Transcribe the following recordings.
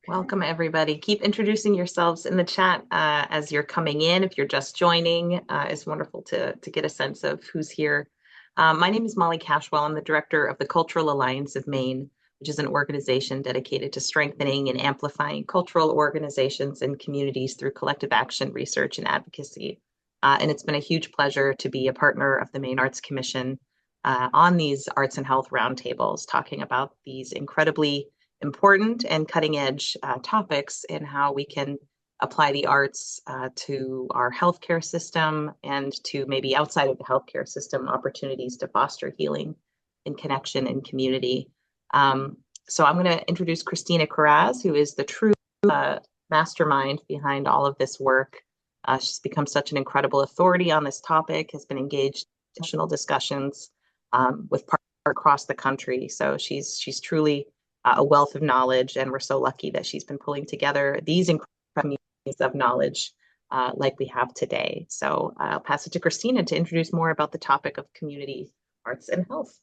Welcome, everybody. Keep introducing yourselves in the chat as you're coming in. If you're just joining, it's wonderful to get a sense of who's here. My name is Molly Cashwell. I'm the director of the Cultural Alliance of Maine, which is an organization dedicated to strengthening and amplifying cultural organizations and communities through collective action, research, and advocacy. And it's been a huge pleasure to be a partner of the Maine Arts Commission on these arts and health roundtables, talking about these incredibly important and cutting edge topics in how we can apply the arts to our healthcare system and to maybe outside of the healthcare system opportunities to foster healing and connection and community. So I'm going to introduce Christina Carraz, who is the true mastermind behind all of this work. She's become such an incredible authority on this topic, has been engaged in national discussions with partners across the country. So she's truly a wealth of knowledge, and we're so lucky that she's been pulling together these incredible communities of knowledge like we have today. So I'll pass it to Christina to introduce more about the topic of community arts and health.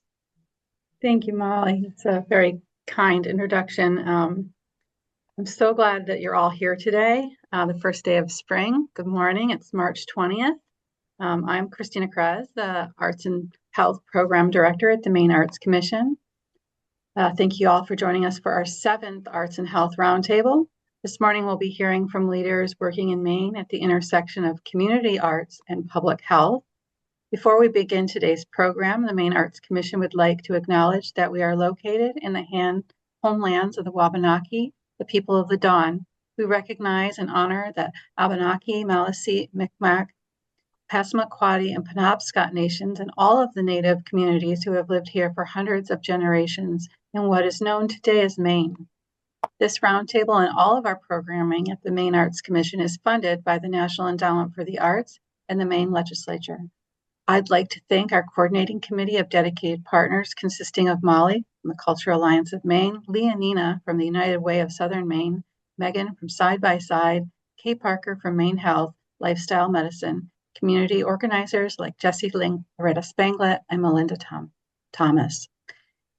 Thank you, Molly. It's a very kind introduction. I'm so glad that you're all here today, the first day of spring. Good morning. It's March 20th. I'm Christina Krez, the Arts and Health Program Director at the Maine Arts Commission. Thank you all for joining us for our 7th Arts and Health Roundtable. This morning we'll be hearing from leaders working in Maine at the intersection of community arts and public health. Before we begin today's program, the Maine Arts Commission would like to acknowledge that we are located in the homelands of the Wabanaki, the people of the Dawn. We recognize and honor the Abenaki, Maliseet, Mi'kmaq, Passamaquoddy, and Penobscot nations and all of the Native communities who have lived here for hundreds of generations in what is known today as Maine. This roundtable and all of our programming at the Maine Arts Commission is funded by the National Endowment for the Arts and the Maine Legislature. I'd like to thank our coordinating committee of dedicated partners consisting of Molly from the Cultural Alliance of Maine, Lee and Nina from the United Way of Southern Maine, Megan from Side by Side, Kay Parker from Maine Health, Lifestyle Medicine, community organizers like Jessie Link, Loretta Spanglet, and Melinda Thomas.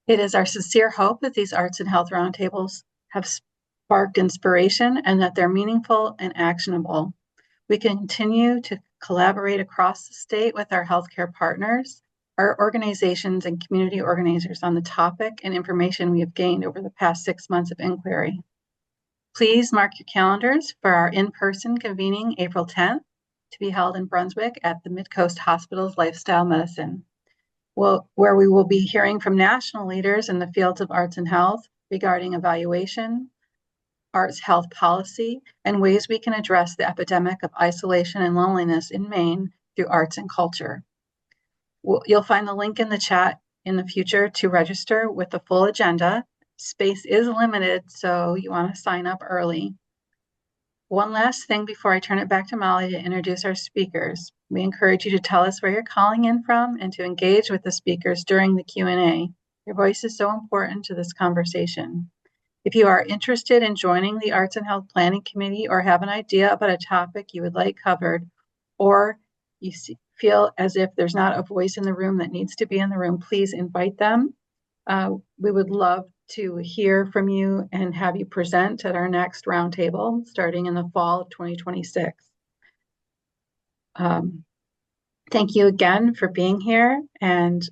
It is our sincere hope that these arts and health roundtables have sparked inspiration and that they're meaningful and actionable. We continue to collaborate across the state with our healthcare partners, our organizations, and community organizers on the topic and information we have gained over the past 6 months of inquiry. Please mark your calendars for our in-person convening April 10th to be held in Brunswick at the Midcoast Hospital's Lifestyle Medicine, where we will be hearing from national leaders in the fields of arts and health regarding evaluation, arts health policy, and ways we can address the epidemic of isolation and loneliness in Maine through arts and culture. You'll find the link in the chat in the future to register with the full agenda. Space is limited, so you want to sign up early. One last thing before I turn it back to Molly to introduce our speakers. We encourage you to tell us where you're calling in from and to engage with the speakers during the Q&A. Your voice is so important to this conversation. If you are interested in joining the Arts and Health Planning Committee or have an idea about a topic you would like covered, or you feel as if there's not a voice in the room that needs to be in the room, please invite them. We would love to hear from you and have you present at our next roundtable starting in the fall of 2026. Thank you again for being here, and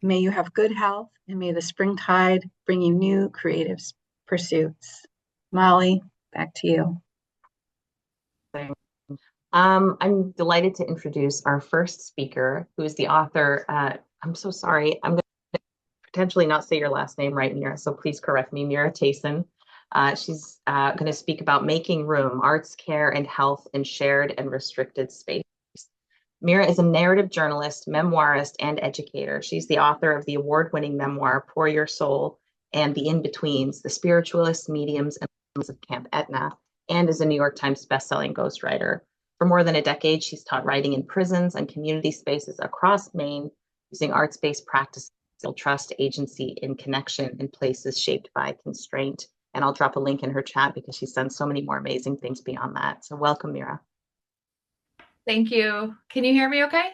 may you have good health, and may the springtide bring you new creative pursuits. Molly, back to you. I'm delighted to introduce our first speaker, who is the author. I'm so sorry. I'm going to potentially not say your last name right, Mira, so please correct me. Mira Tayson. She's going to speak about making room, arts, care, and health in shared and restricted space. Mira is a narrative journalist, memoirist, and educator. She's the author of the award-winning memoir, Pour Your Soul, and The In-Betweens, The Spiritualists, Mediums, and Legends of Camp Etna, and is a New York Times bestselling ghostwriter. For more than a decade, she's taught writing in prisons and community spaces across Maine using arts-based practices to build trust, agency, and connection in places shaped by constraint. And I'll drop a link in her chat because she's done so many more amazing things beyond that. So welcome, Mira. Thank you. Can you hear me okay?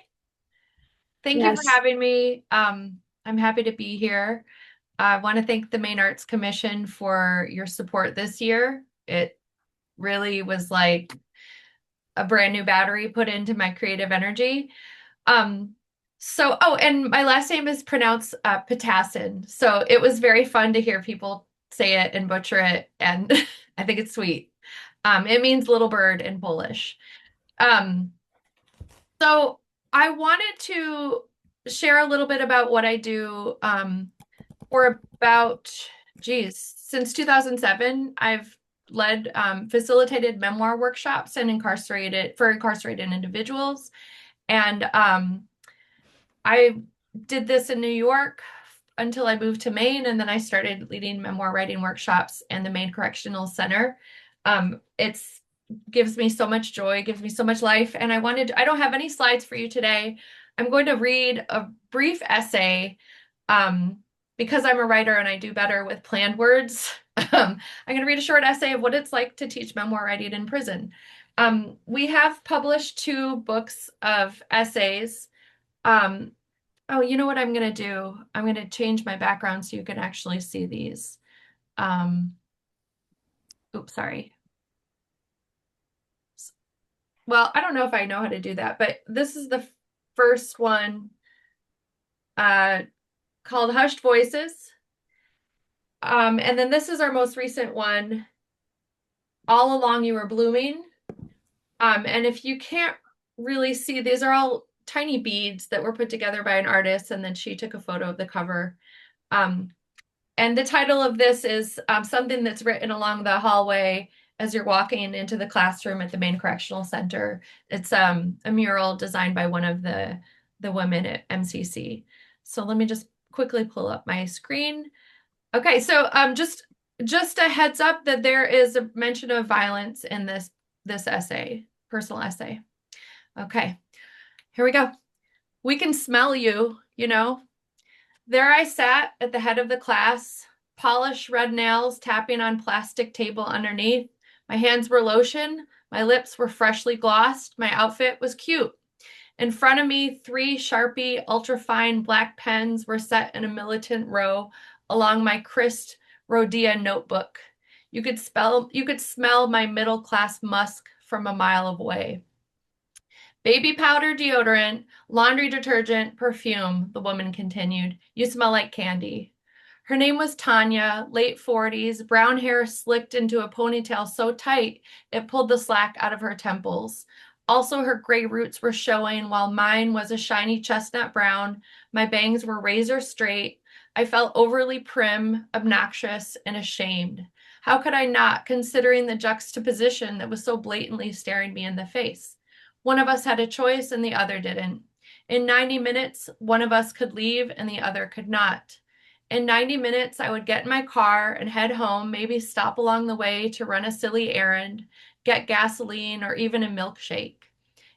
Thank you for having me. I'm happy to be here. I want to thank the Maine Arts Commission for your support this year. It really was like a brand new battery put into my creative energy. Um, and my last name is pronounced Pitassin. So it was very fun to hear people say it and butcher it, and I think it's sweet. It means little bird in Polish. Um, so I wanted to share a little bit about what I do. For about, since 2007, I've led facilitated memoir workshops and incarcerated individuals. And I did this in New York until I moved to Maine, and then I started leading memoir writing workshops in the Maine Correctional Center. It's gives me so much joy, gives me so much life, and I don't have any slides for you today. I'm going to read a brief essay because I'm a writer and I do better with planned words. I'm going to read a short essay of what it's like to teach memoir writing in prison. We have published 2 books of essays. Oh, you know what I'm going to do? I'm going to change my background so you can actually see these. Oops, sorry. Well, I don't know if I know how to do that, but this is the first one called Hushed Voices. And then this is our most recent one, All Along You Were Blooming. And if you can't really see, these are all tiny beads that were put together by an artist, and then she took a photo of the cover. And the title of this is something that's written along the hallway as you're walking into the classroom at the Maine Correctional Center. It's a mural designed by one of the women at MCC. So let me just quickly pull up my screen. Okay, so just a heads up that there is a mention of violence in this essay, personal essay. Okay, here we go. We can smell you, you know. There I sat at the head of the class, polished red nails tapping on plastic table underneath. My hands were lotion, my lips were freshly glossed, my outfit was cute. In front of me, 3 Sharpie ultrafine black pens were set in a militant row along my crisp Rhodia notebook. You could smell my middle-class musk from a mile away. Baby powder, deodorant, laundry detergent, perfume, the woman continued. You smell like candy. Her name was Tanya, late 40s, brown hair slicked into a ponytail so tight it pulled the slack out of her temples. Also, her gray roots were showing while mine was a shiny chestnut brown. My bangs were razor straight. I felt overly prim, obnoxious, and ashamed. How could I not, considering the juxtaposition that was so blatantly staring me in the face? One of us had a choice and the other didn't. In 90 minutes, one of us could leave and the other could not. In 90 minutes, I would get in my car and head home, maybe stop along the way to run a silly errand, get gasoline, or even a milkshake.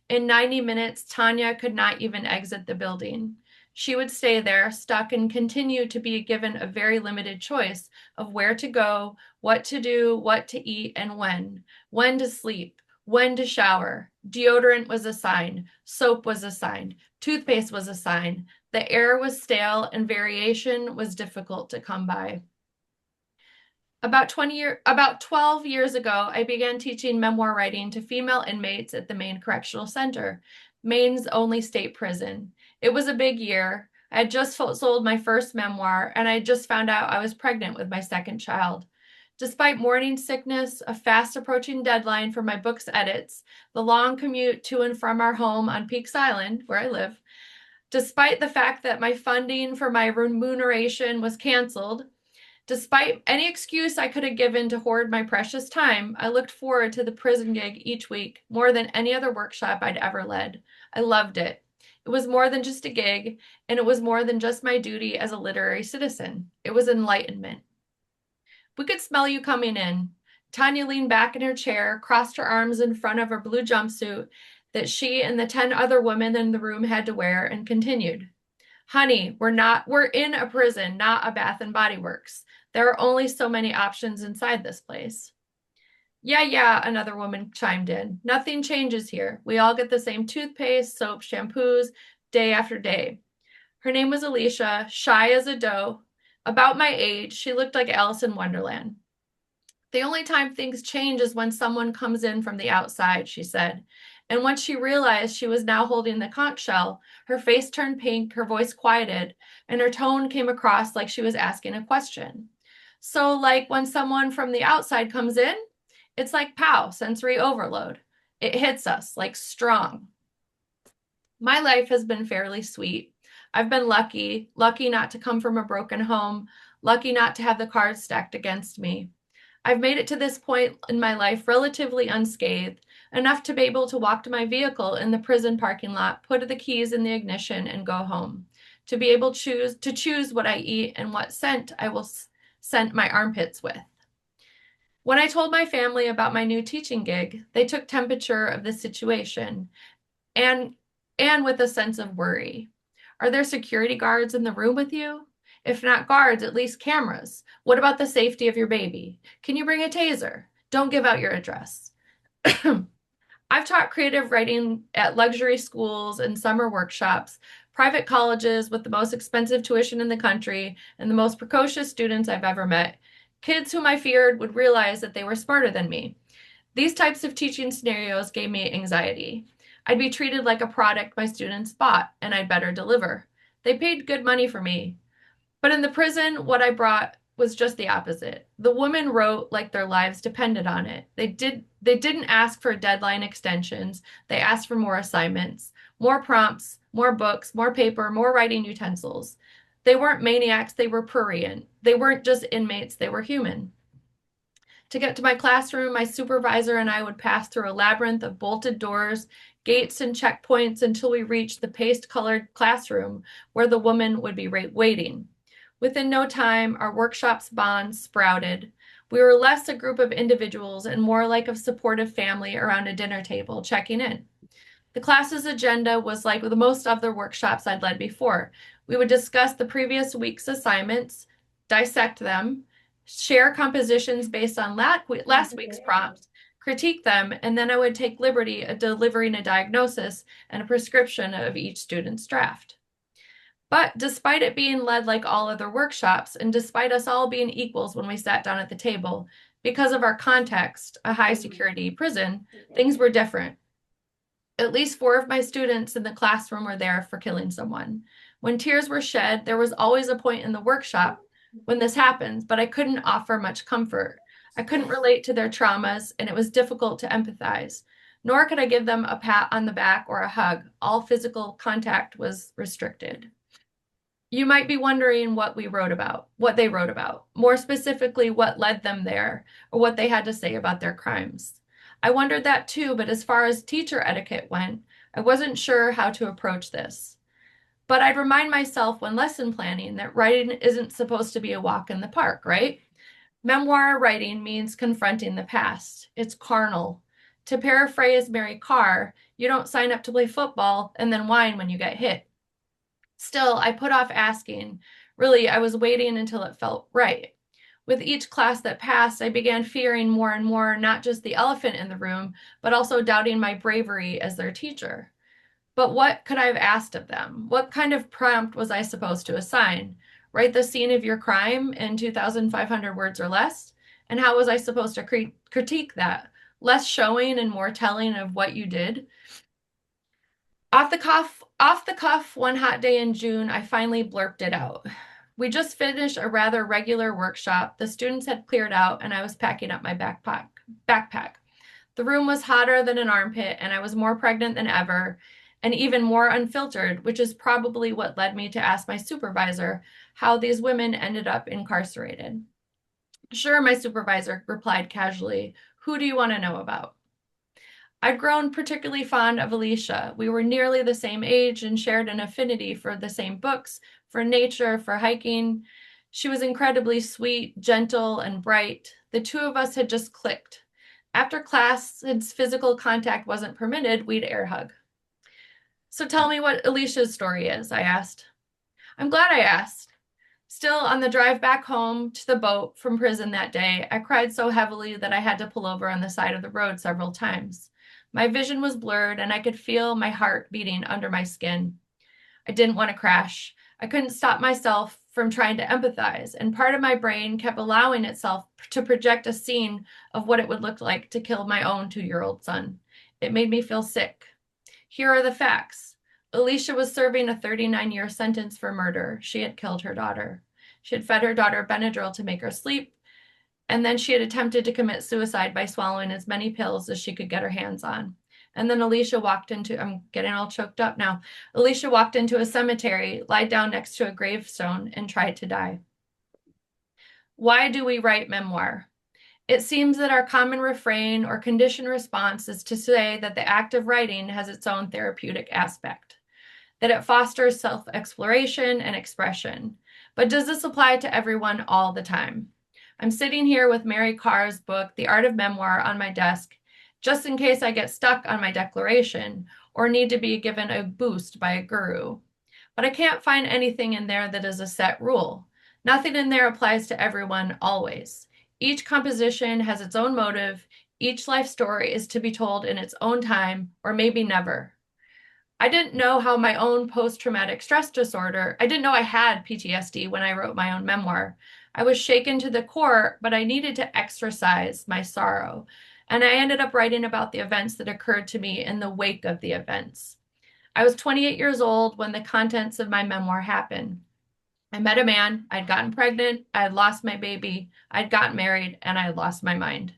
In 90 minutes, Tanya could not even exit the building. She would stay there, stuck, and continue to be given a very limited choice of where to go, what to do, what to eat, and when to sleep, when to shower. Deodorant was assigned, soap was assigned, toothpaste was assigned. The air was stale and variation was difficult to come by. About 12 years ago, I began teaching memoir writing to female inmates at the Maine Correctional Center, Maine's only state prison. It was a big year. I had just sold my first memoir, and I just found out I was pregnant with my second child. Despite morning sickness, a fast approaching deadline for my book's edits, the long commute to and from our home on Peaks Island, where I live, despite the fact that my funding for my remuneration was canceled, despite any excuse I could have given to hoard my precious time, I looked forward to the prison gig each week more than any other workshop I'd ever led. I loved it. It was more than just a gig, and it was more than just my duty as a literary citizen. It was enlightenment. We could smell you coming in. Tanya leaned back in her chair, crossed her arms in front of her blue jumpsuit that she and the 10 other women in the room had to wear, and continued. Honey, we're in a prison, not a Bath and Body Works. There are only so many options inside this place. Yeah, another woman chimed in. Nothing changes here. We all get the same toothpaste, soap, shampoos, day after day. Her name was Alicia, shy as a doe. About my age, she looked like Alice in Wonderland. The only time things change is when someone comes in from the outside, she said. And once she realized she was now holding the conch shell, her face turned pink, her voice quieted, and her tone came across like she was asking a question. So, like when someone from the outside comes in, it's like pow, sensory overload. It hits us like strong. My life has been fairly sweet. I've been lucky not to come from a broken home, lucky not to have the cards stacked against me. I've made it to this point in my life relatively unscathed, enough to be able to walk to my vehicle in the prison parking lot, put the keys in the ignition, and go home. To be able to choose what I eat and what scent I will scent my armpits with. When I told my family about my new teaching gig, they took temperature of the situation and with a sense of worry. Are there security guards in the room with you? If not guards, at least cameras. What about the safety of your baby? Can you bring a taser? Don't give out your address. I've taught creative writing at luxury schools and summer workshops, private colleges with the most expensive tuition in the country, and the most precocious students I've ever met. Kids whom I feared would realize that they were smarter than me. These types of teaching scenarios gave me anxiety. I'd be treated like a product my students bought, and I'd better deliver. They paid good money for me. But in the prison, what I brought was just the opposite. The women wrote like their lives depended on it. They didn't ask for deadline extensions. They asked for more assignments, more prompts, more books, more paper, more writing utensils. They weren't maniacs, they were prurient. They weren't just inmates, they were human. To get to my classroom, my supervisor and I would pass through a labyrinth of bolted doors, gates, and checkpoints until we reached the paste-colored classroom where the woman would be waiting. Within no time, our workshop's bonds sprouted. We were less a group of individuals and more like a supportive family around a dinner table checking in. The class's agenda was like the most other workshops I'd led before. We would discuss the previous week's assignments, dissect them, share compositions based on last week's prompts, critique them, and then I would take liberty of delivering a diagnosis and a prescription of each student's draft. But despite it being led like all other workshops, and despite us all being equals when we sat down at the table, because of our context, a high security prison, things were different. At least 4 of my students in the classroom were there for killing someone. When tears were shed, there was always a point in the workshop when this happens, but I couldn't offer much comfort. I couldn't relate to their traumas, and it was difficult to empathize. Nor could I give them a pat on the back or a hug. All physical contact was restricted. You might be wondering what they wrote about, more specifically, what led them there, or what they had to say about their crimes. I wondered that too, but as far as teacher etiquette went, I wasn't sure how to approach this. But I'd remind myself when lesson planning that writing isn't supposed to be a walk in the park, right? Memoir writing means confronting the past. It's carnal. To paraphrase Mary Carr, you don't sign up to play football and then whine when you get hit. Still, I put off asking. Really, I was waiting until it felt right. With each class that passed, I began fearing more and more, not just the elephant in the room, but also doubting my bravery as their teacher. But what could I have asked of them? What kind of prompt was I supposed to assign? Write the scene of your crime in 2,500 words or less? And how was I supposed to critique that? Less showing and more telling of what you did? Off the cuff, one hot day in June, I finally blurped it out. We just finished a rather regular workshop. The students had cleared out, and I was packing up my backpack. The room was hotter than an armpit, and I was more pregnant than ever, and even more unfiltered, which is probably what led me to ask my supervisor how these women ended up incarcerated. Sure, my supervisor replied casually. Who do you want to know about? I'd grown particularly fond of Alicia. We were nearly the same age and shared an affinity for the same books, for nature, for hiking. She was incredibly sweet, gentle, and bright. The two of us had just clicked. After class, since physical contact wasn't permitted, we'd air hug. So tell me what Alicia's story is, I asked. I'm glad I asked. Still, on the drive back home to the boat from prison that day, I cried so heavily that I had to pull over on the side of the road several times. My vision was blurred, and I could feel my heart beating under my skin. I didn't want to crash. I couldn't stop myself from trying to empathize, and part of my brain kept allowing itself to project a scene of what it would look like to kill my own 2-year-old son. It made me feel sick. Here are the facts. Alicia was serving a 39-year sentence for murder. She had killed her daughter. She had fed her daughter Benadryl to make her sleep, and then she had attempted to commit suicide by swallowing as many pills as she could get her hands on. And then Alicia walked into, I'm getting all choked up now. Alicia walked into a cemetery, lied down next to a gravestone, and tried to die. Why do we write memoir? It seems that our common refrain or conditioned response is to say that the act of writing has its own therapeutic aspect, that it fosters self-exploration and expression. But does this apply to everyone all the time? I'm sitting here with Mary Carr's book, The Art of Memoir, on my desk, just in case I get stuck on my declaration or need to be given a boost by a guru. But I can't find anything in there that is a set rule. Nothing in there applies to everyone always. Each composition has its own motive. Each life story is to be told in its own time, or maybe never. I didn't know how my own post-traumatic stress disorder, I didn't know I had PTSD when I wrote my own memoir. I was shaken to the core, but I needed to exorcise my sorrow. And I ended up writing about the events that occurred to me in the wake of the events. I was 28 years old when the contents of my memoir happened. I met a man, I'd gotten pregnant, I had lost my baby, I'd gotten married, and I had lost my mind.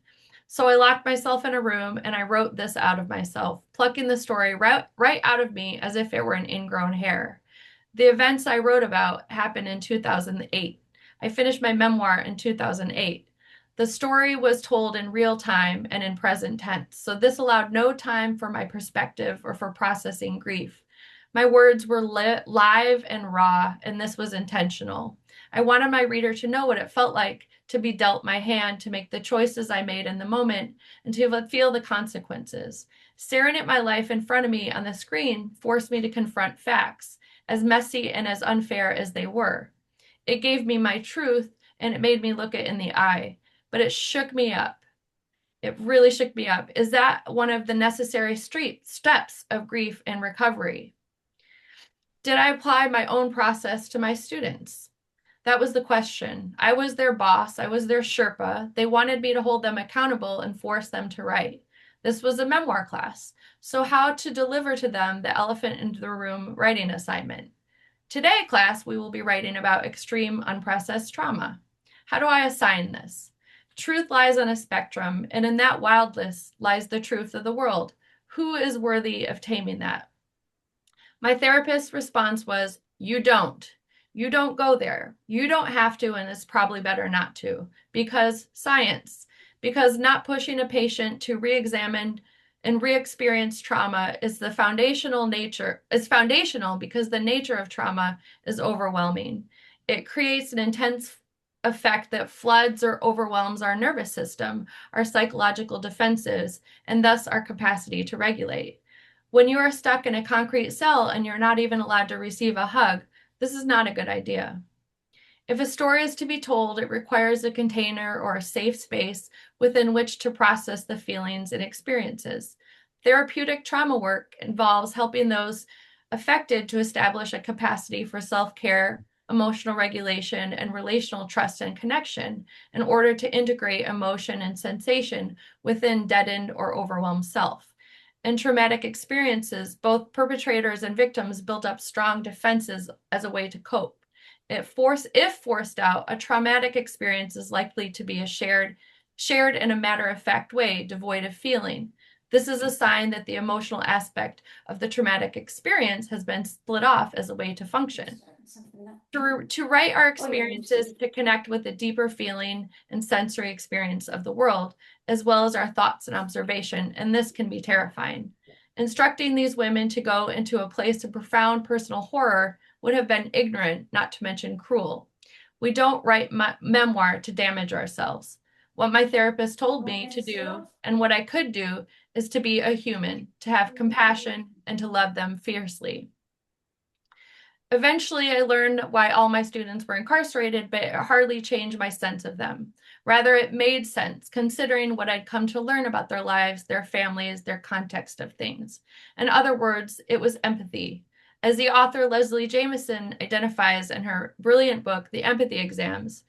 So I locked myself in a room and I wrote this out of myself, plucking the story right out of me as if it were an ingrown hair. The events I wrote about happened in 2008. I finished my memoir in 2008. The story was told in real time and in present tense, so this allowed no time for my perspective or for processing grief. My words were live and raw, and this was intentional. I wanted my reader to know what it felt like to be dealt my hand, to make the choices I made in the moment, and to feel the consequences. Staring at my life in front of me on the screen forced me to confront facts, as messy and as unfair as they were. It gave me my truth, and it made me look it in the eye, but it shook me up. It really shook me up. Is that one of the necessary steps of grief and recovery? Did I apply my own process to my students? That was the question. I was their boss. I was their Sherpa. They wanted me to hold them accountable and force them to write. This was a memoir class. So how to deliver to them the elephant in the room writing assignment? Today, class, we will be writing about extreme unprocessed trauma. How do I assign this? Truth lies on a spectrum, and in that wildness lies the truth of the world. Who is worthy of taming that? My therapist's response was, you don't. You don't go there. You don't have to, and it's probably better not to, because science, because not pushing a patient to re-examine and re-experience trauma is foundational because the nature of trauma is overwhelming. It creates an intense effect that floods or overwhelms our nervous system, our psychological defenses, and thus our capacity to regulate. When you are stuck in a concrete cell and you're not even allowed to receive a hug, this is not a good idea. If a story is to be told, it requires a container or a safe space within which to process the feelings and experiences. Therapeutic trauma work involves helping those affected to establish a capacity for self-care, emotional regulation, and relational trust and connection in order to integrate emotion and sensation within deadened or overwhelmed self. In traumatic experiences, both perpetrators and victims build up strong defenses as a way to cope. If forced out, a traumatic experience is likely to be shared in a matter-of-fact way, devoid of feeling. This is a sign that the emotional aspect of the traumatic experience has been split off as a way to function. To write our experiences to connect with a deeper feeling and sensory experience of the world, as well as our thoughts and observation, and this can be terrifying. Instructing these women to go into a place of profound personal horror would have been ignorant, not to mention cruel. We don't write memoir to damage ourselves. What my therapist told me to do, and what I could do, is to be a human, to have compassion, and to love them fiercely. Eventually, I learned why all my students were incarcerated, but it hardly changed my sense of them. Rather, it made sense, considering what I'd come to learn about their lives, their families, their context of things. In other words, it was empathy. As the author Leslie Jameson identifies in her brilliant book, The Empathy Exams,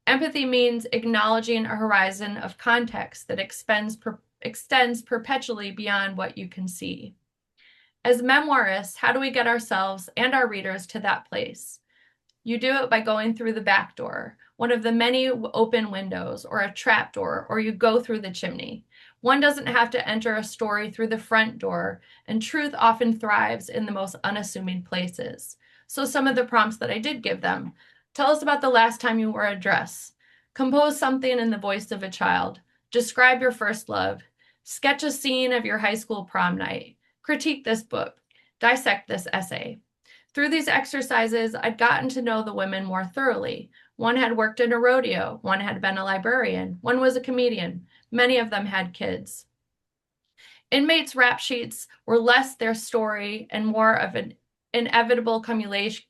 empathy means acknowledging a horizon of context that extends perpetually beyond what you can see. As memoirists, how do we get ourselves and our readers to that place? You do it by going through the back door, one of the many open windows, or a trap door, or you go through the chimney. One doesn't have to enter a story through the front door, and truth often thrives in the most unassuming places. So some of the prompts that I did give them: tell us about the last time you wore a dress. Compose something in the voice of a child. Describe your first love. Sketch a scene of your high school prom night. Critique this book. Dissect this essay. Through these exercises, I'd gotten to know the women more thoroughly. One had worked in a rodeo, one had been a librarian, one was a comedian. Many of them had kids. Inmates' rap sheets were less their story and more of an inevitable culmination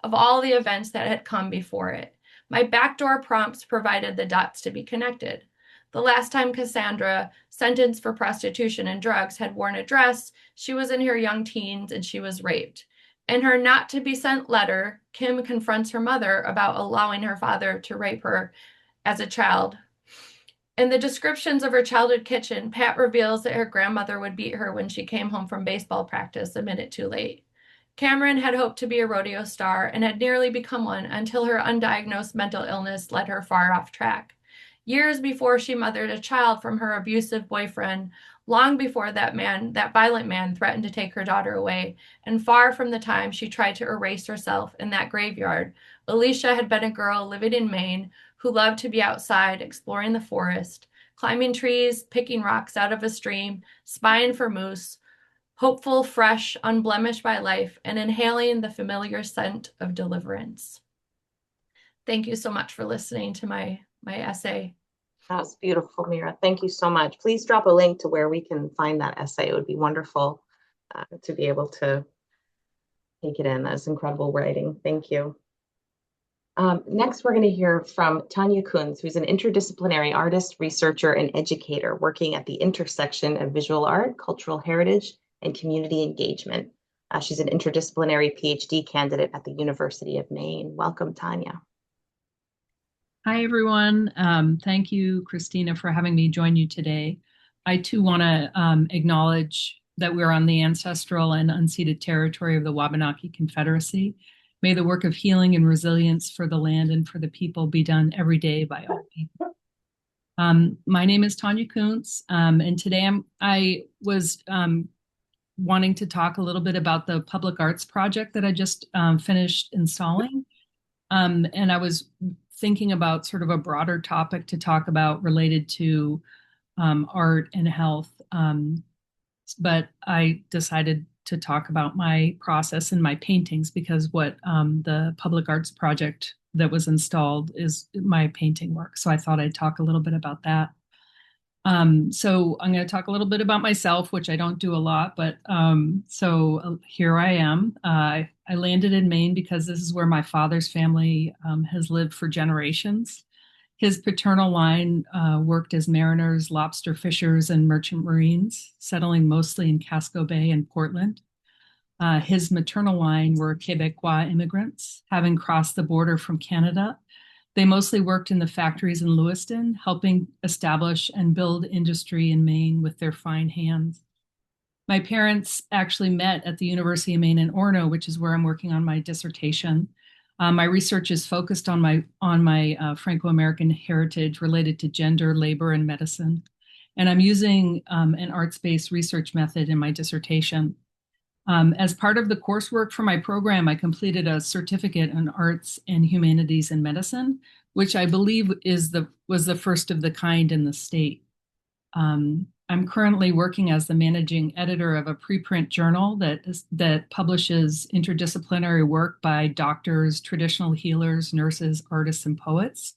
of all the events that had come before it. My backdoor prompts provided the dots to be connected. The last time Cassandra, sentenced for prostitution and drugs, had worn a dress, she was in her young teens and she was raped. In her not-to-be-sent letter, Kim confronts her mother about allowing her father to rape her as a child. In the descriptions of her childhood kitchen, Pat reveals that her grandmother would beat her when she came home from baseball practice a minute too late. Cameron had hoped to be a rodeo star and had nearly become one until her undiagnosed mental illness led her far off track. Years before she mothered a child from her abusive boyfriend, long before that violent man threatened to take her daughter away, and far from the time she tried to erase herself in that graveyard, Alicia had been a girl living in Maine who loved to be outside, exploring the forest, climbing trees, picking rocks out of a stream, spying for moose, hopeful, fresh, unblemished by life, and inhaling the familiar scent of deliverance. Thank you so much for listening to my essay. That was beautiful, Mira. Thank you so much. Please drop a link to where we can find that essay. It would be wonderful to be able to take it in. That's incredible writing. Thank you. Next, we're going to hear from Tanya Kunz, who's an interdisciplinary artist, researcher, and educator working at the intersection of visual art, cultural heritage, and community engagement. She's an interdisciplinary PhD candidate at the University of Maine. Welcome, Tanya. Hi, everyone. Thank you, Christina, for having me join you today. I, too, want to acknowledge that we're on the ancestral and unceded territory of the Wabanaki Confederacy. May the work of healing and resilience for the land and for the people be done every day by all people. My name is Tanya Kuntz, and today I was wanting to talk a little bit about the public arts project that I just finished installing. And I was thinking about sort of a broader topic to talk about related to art and health. But I decided to talk about my process and my paintings because what the public arts project that was installed is my painting work. So I thought I'd talk a little bit about that. So I'm going to talk a little bit about myself, which I don't do a lot, but here I am. I landed in Maine because this is where my father's family has lived for generations. His paternal line worked as mariners, lobster fishers, and merchant marines, settling mostly in Casco Bay and Portland. His maternal line were Quebecois immigrants, having crossed the border from Canada. They mostly worked in the factories in Lewiston, helping establish and build industry in Maine with their fine hands. My parents actually met at the University of Maine in Orono, which is where I'm working on my dissertation. My research is focused on my Franco-American heritage related to gender, labor, and medicine. And I'm using an arts-based research method in my dissertation. As part of the coursework for my program, I completed a certificate in arts and humanities and medicine, which I believe was the first of the kind in the state. I'm currently working as the managing editor of a preprint journal that publishes interdisciplinary work by doctors, traditional healers, nurses, artists, and poets.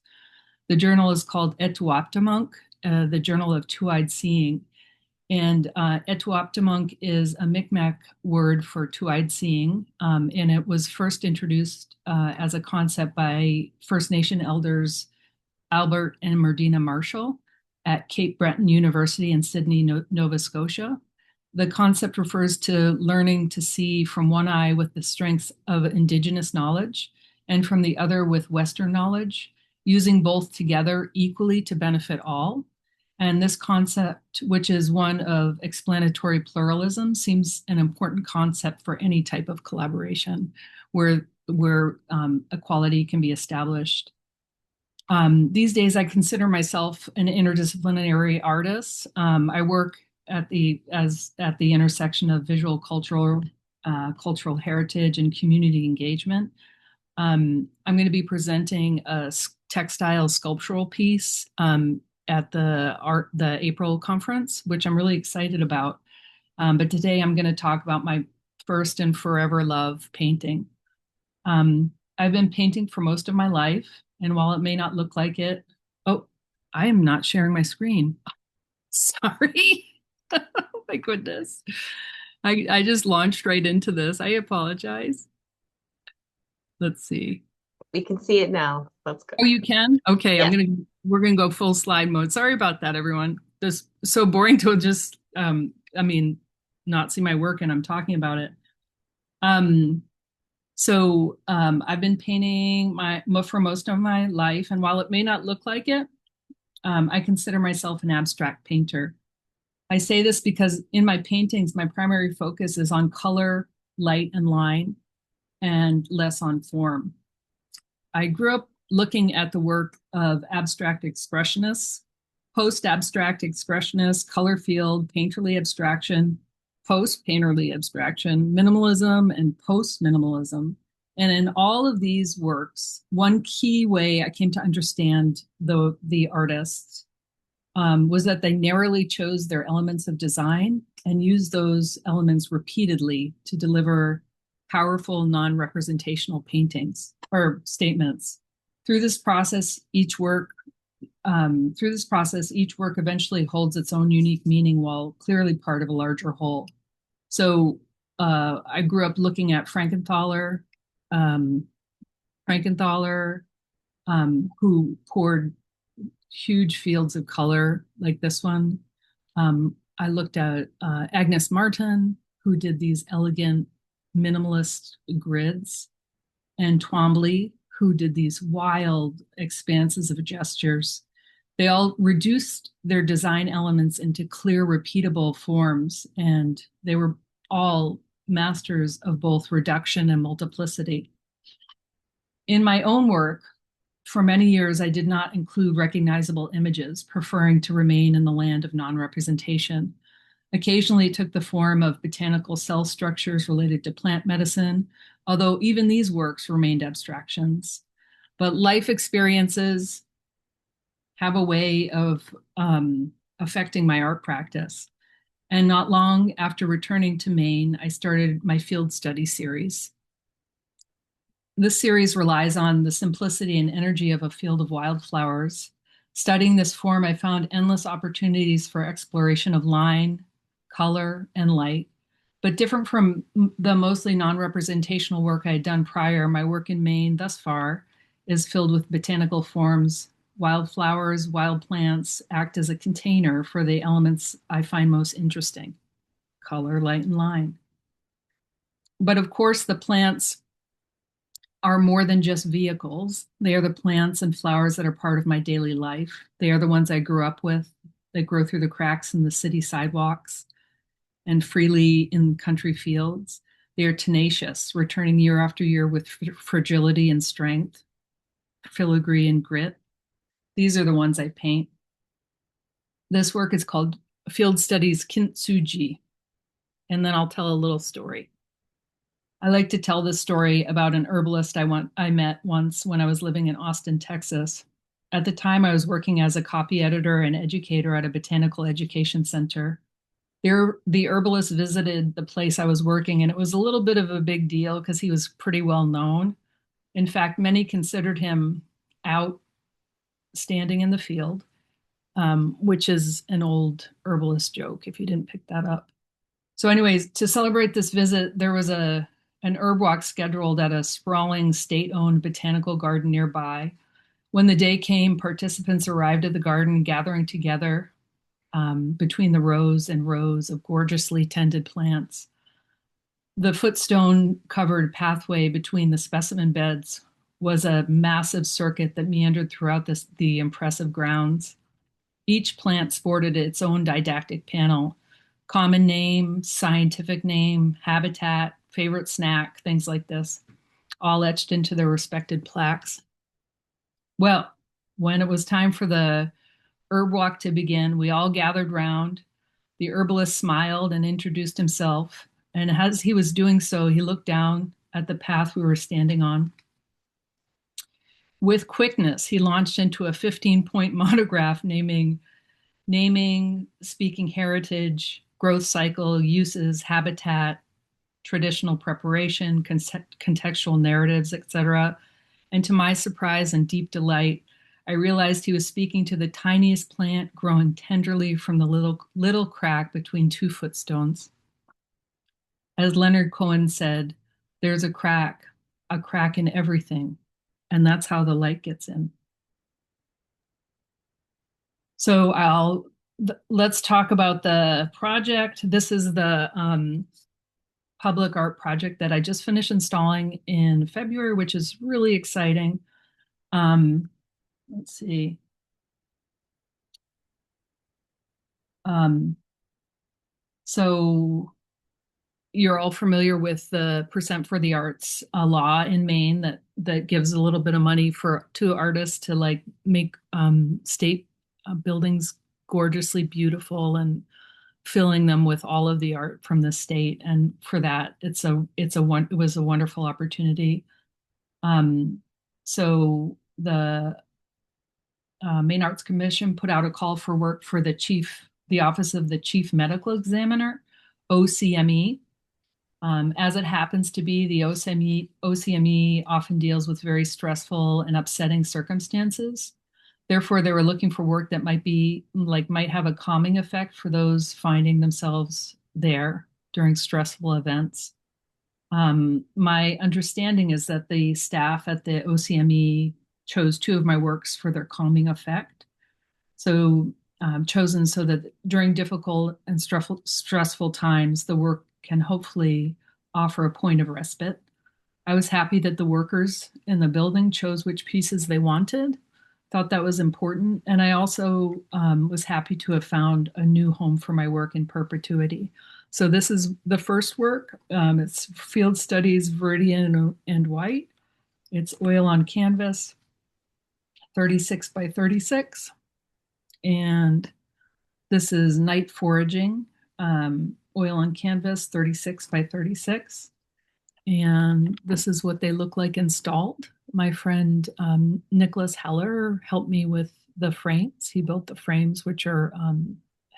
The journal is called Etuaptamunk, the Journal of Two-Eyed Seeing. And Etuaptamunk is a Mi'kmaq word for two-eyed seeing, and it was first introduced as a concept by First Nation elders Albert and Merdina Marshall at Cape Breton University in Sydney, Nova Scotia. The concept refers to learning to see from one eye with the strengths of indigenous knowledge and from the other with Western knowledge, using both together equally to benefit all. And this concept, which is one of explanatory pluralism, seems an important concept for any type of collaboration where equality can be established. These days, I consider myself an interdisciplinary artist. I work at the intersection of visual cultural heritage and community engagement. I'm going to be presenting a textile sculptural piece at the April conference, which I'm really excited about. But today I'm going to talk about my first and forever love, painting. I've been painting for most of my life, and while it may not look like it, oh, I am not sharing my screen. Sorry. Oh my goodness. I just launched right into this. I apologize. Let's see. We can see it now. That's good. Oh, you can? Okay, Yeah. we're gonna go full slide mode. Sorry about that, everyone. Just so boring to just not see my work and I'm talking about it. I've been painting for most of my life, and while it may not look like it, I consider myself an abstract painter. I say this because in my paintings, my primary focus is on color, light, and line, and less on form. I grew up looking at the work of abstract expressionists, post-abstract expressionists, color field, painterly abstraction, post-painterly abstraction, minimalism, and post-minimalism. And in all of these works, one key way I came to understand the artists was that they narrowly chose their elements of design and used those elements repeatedly to deliver powerful non-representational paintings or statements. Through this process, each work eventually holds its own unique meaning while clearly part of a larger whole. So I grew up looking at Frankenthaler, who poured huge fields of color like this one. I looked at Agnes Martin, who did these elegant minimalist grids, and Twombly, who did these wild expanses of gestures. They all reduced their design elements into clear, repeatable forms, and they were all masters of both reduction and multiplicity. In my own work, for many years, I did not include recognizable images, preferring to remain in the land of non-representation. Occasionally, it took the form of botanical cell structures related to plant medicine, although even these works remained abstractions. But life experiences have a way of affecting my art practice. And not long after returning to Maine, I started my field study series. This series relies on the simplicity and energy of a field of wildflowers. Studying this form, I found endless opportunities for exploration of line, color, and light. But different from the mostly non-representational work I had done prior, my work in Maine thus far is filled with botanical forms. Wildflowers, wild plants act as a container for the elements I find most interesting: color, light, and line. But of course, the plants are more than just vehicles. They are the plants and flowers that are part of my daily life. They are the ones I grew up with, that grow through the cracks in the city sidewalks and freely in country fields. They are tenacious, returning year after year with fragility and strength, filigree and grit. These are the ones I paint. This work is called Field Studies Kintsugi, and then I'll tell a little story. I like to tell this story about an herbalist I met once when I was living in Austin, Texas. At the time, I was working as a copy editor and educator at a botanical education center. The herbalist visited the place I was working, and it was a little bit of a big deal because he was pretty well known. In fact, many considered him outstanding in the field, which is an old herbalist joke if you didn't pick that up. So anyways, to celebrate this visit, there was an herb walk scheduled at a sprawling state-owned botanical garden nearby. When the day came, participants arrived at the garden, gathering together between the rows and rows of gorgeously tended plants. The footstone-covered pathway between the specimen beds was a massive circuit that meandered throughout the impressive grounds. Each plant sported its own didactic panel: common name, scientific name, habitat, favorite snack, things like this, all etched into their respected plaques. Well, when it was time for the herb walk to begin, we all gathered round. The herbalist smiled and introduced himself, and as he was doing so, he looked down at the path we were standing on. With quickness, he launched into a 15-point monograph naming, speaking heritage, growth cycle, uses, habitat, traditional preparation, contextual narratives, etc. And to my surprise and deep delight, I realized he was speaking to the tiniest plant growing tenderly from the little crack between two footstones. As Leonard Cohen said, there's a crack in everything, and that's how the light gets in. So let's talk about the project. This is the public art project that I just finished installing in February, which is really exciting. Let's see. So you're all familiar with the Percent for the Arts law in Maine that gives a little bit of money to artists to like make state buildings gorgeously beautiful and filling them with all of the art from the state. And for that, it was a wonderful opportunity. So the Maine Arts Commission put out a call for work for the Office of the Chief Medical Examiner, OCME. As it happens to be, the OCME often deals with very stressful and upsetting circumstances. Therefore, they were looking for work that might have a calming effect for those finding themselves there during stressful events. My understanding is that the staff at the OCME chose two of my works for their calming effect. So chosen so that during difficult and stressful times, the work can hopefully offer a point of respite. I was happy that the workers in the building chose which pieces they wanted. Thought that was important. And I also was happy to have found a new home for my work in perpetuity. So this is the first work. It's Field Studies Viridian and White. It's oil on canvas, 36 by 36. And this is Night Foraging, oil on canvas, 36 by 36. And this is what they look like installed. My friend Nicholas Heller helped me with the frames. He built the frames, which are,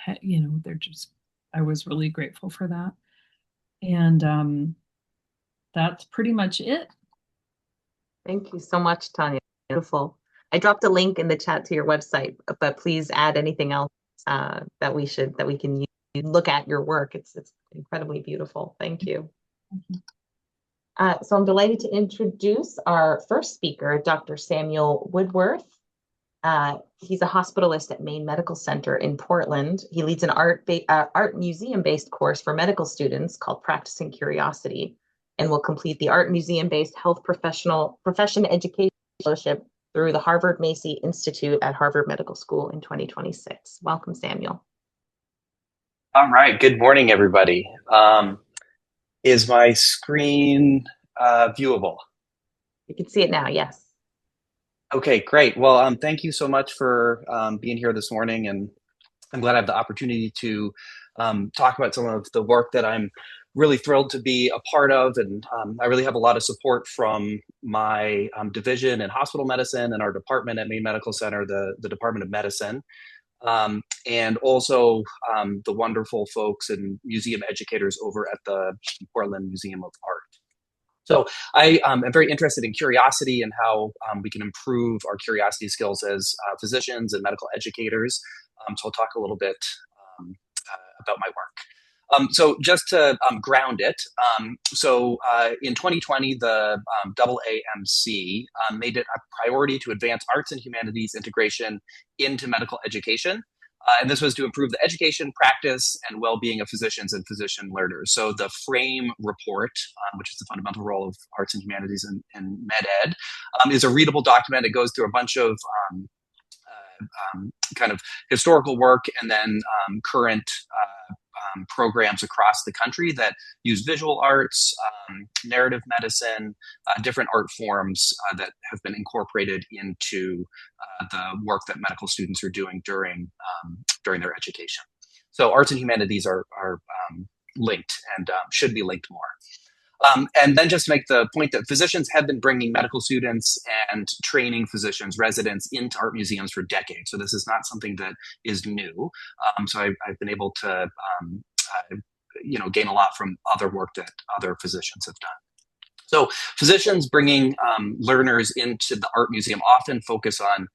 I was really grateful for that. And that's pretty much it. Thank you so much, Tanya. Beautiful. I dropped a link in the chat to your website, but please add anything else that we can use. Look at your work. It's incredibly beautiful. Thank you. So I'm delighted to introduce our first speaker, Dr. Samuel Woodworth. He's a hospitalist at Maine Medical Center in Portland. He leads an art museum-based course for medical students called Practicing Curiosity, and will complete the art museum-based health profession education fellowship through the Harvard Macy Institute at Harvard Medical School in 2026. Welcome, Samuel. All right. Good morning, everybody. Is my screen viewable? You can see it now, yes. Okay, great. Well, thank you so much for being here this morning, and I'm glad I have the opportunity to talk about some of the work that I'm really thrilled to be a part of. And I really have a lot of support from my division in hospital medicine and our department at Maine Medical Center, the Department of Medicine. And also the wonderful folks and museum educators over at the Portland Museum of Art. So I am very interested in curiosity and how we can improve our curiosity skills as physicians and medical educators. So I'll talk a little bit about my work. So just to ground it, in 2020, the AAMC made it a priority to advance arts and humanities integration into medical education. And this was to improve the education, practice, and well-being of physicians and physician learners. So the FRAME report, which is the fundamental role of arts and humanities in med ed, is a readable document. It goes through a bunch of kind of historical work and then current programs across the country that use visual arts, narrative medicine, different art forms that have been incorporated into the work that medical students are doing during their education. So arts and humanities are linked and should be linked more. And then just to make the point that physicians have been bringing medical students and training physicians, residents into art museums for decades. So this is not something that is new. So I've been able to, gain a lot from other work that other physicians have done. So physicians bringing learners into the art museum often focus on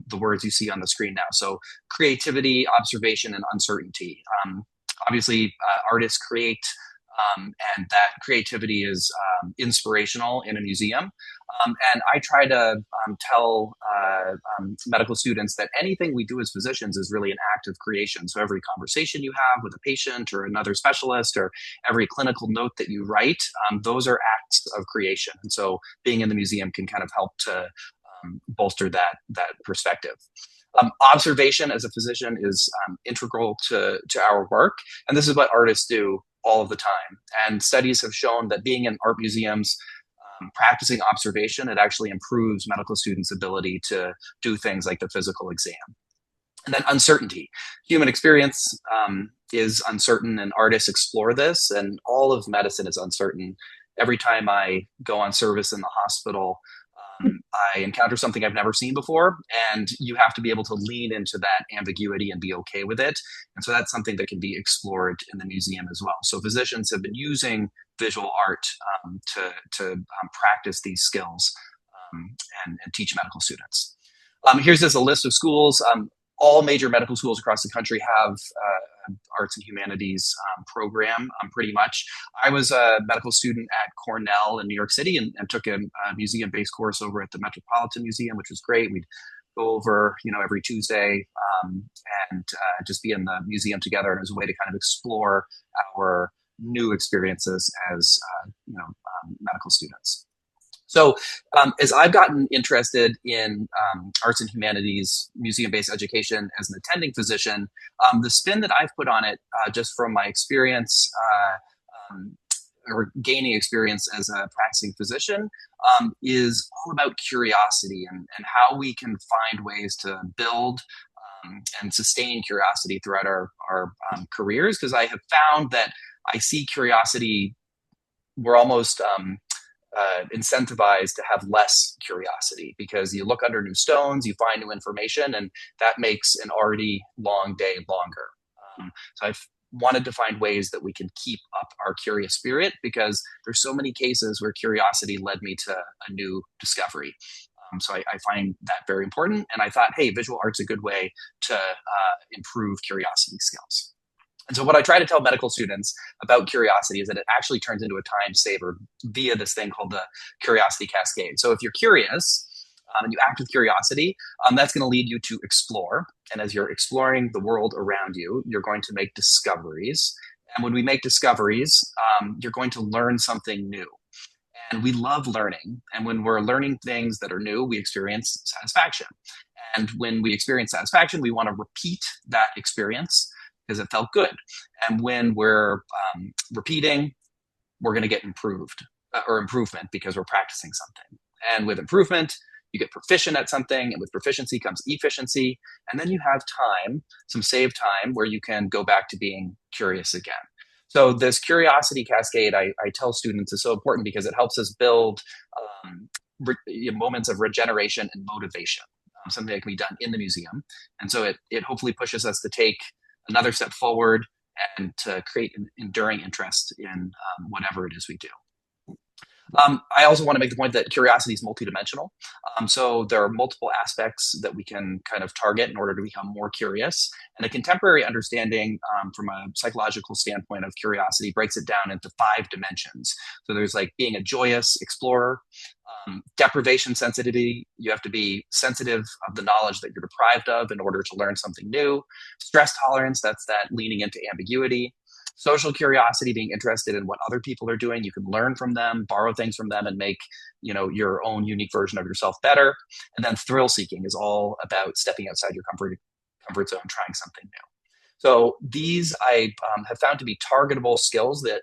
the words you see on the screen now. So creativity, observation, and uncertainty. Obviously, artists create, and that creativity is inspirational in a museum. And I try to tell medical students that anything we do as physicians is really an act of creation. So every conversation you have with a patient or another specialist, or every clinical note that you write, those are acts of creation. And so being in the museum can kind of help to bolster that perspective. Observation as a physician is integral to our work. And this is what artists do all of the time. And studies have shown that being in art museums, practicing observation, it actually improves medical students' ability to do things like the physical exam. And then uncertainty. Human experience is uncertain, and artists explore this, and all of medicine is uncertain. Every time I go on service in the hospital, I encounter something I've never seen before, and you have to be able to lean into that ambiguity and be okay with it. And so that's something that can be explored in the museum as well. So physicians have been using visual art to practice these skills and teach medical students. Here's just a list of schools. All major medical schools across the country have arts and humanities program, pretty much. I was a medical student at Cornell in New York City and took a museum-based course over at the Metropolitan Museum, which was great. We'd go over, every Tuesday and just be in the museum together. And it was a way to kind of explore our new experiences as, medical students. So as I've gotten interested in arts and humanities, museum-based education as an attending physician, the spin that I've put on it, just from my experience or gaining experience as a practicing physician, is all about curiosity and how we can find ways to build and sustain curiosity throughout our careers. Because I have found that I see curiosity, we're almost incentivized to have less curiosity, because you look under new stones, you find new information, and that makes an already long day longer. So I've wanted to find ways that we can keep up our curious spirit, because there's so many cases where curiosity led me to a new discovery. So I find that very important. And I thought, hey, visual art's a good way to improve curiosity skills. And so what I try to tell medical students about curiosity is that it actually turns into a time saver via this thing called the curiosity cascade. So if you're curious and you act with curiosity, that's going to lead you to explore. And as you're exploring the world around you, you're going to make discoveries. And when we make discoveries, you're going to learn something new. And we love learning. And when we're learning things that are new, we experience satisfaction. And when we experience satisfaction, we want to repeat that experience because it felt good. And when we're repeating, we're going to get improvement because we're practicing something. And with improvement, you get proficient at something, and with proficiency comes efficiency. And then you have time, some saved time, where you can go back to being curious again. So this curiosity cascade, I tell students, is so important because it helps us build moments of regeneration and motivation, something that can be done in the museum. And so it hopefully pushes us to take another step forward and to create an enduring interest in whatever it is we do. I also want to make the point that curiosity is multidimensional. So there are multiple aspects that we can kind of target in order to become more curious. And a contemporary understanding from a psychological standpoint of curiosity breaks it down into 5 dimensions. So there's like being a joyous explorer, deprivation sensitivity. You have to be sensitive of the knowledge that you're deprived of in order to learn something new. Stress tolerance, that's that leaning into ambiguity. Social curiosity, being interested in what other people are doing. You can learn from them, borrow things from them, and make your own unique version of yourself better. And then thrill seeking is all about stepping outside your comfort zone, trying something new. So these I have found to be targetable skills that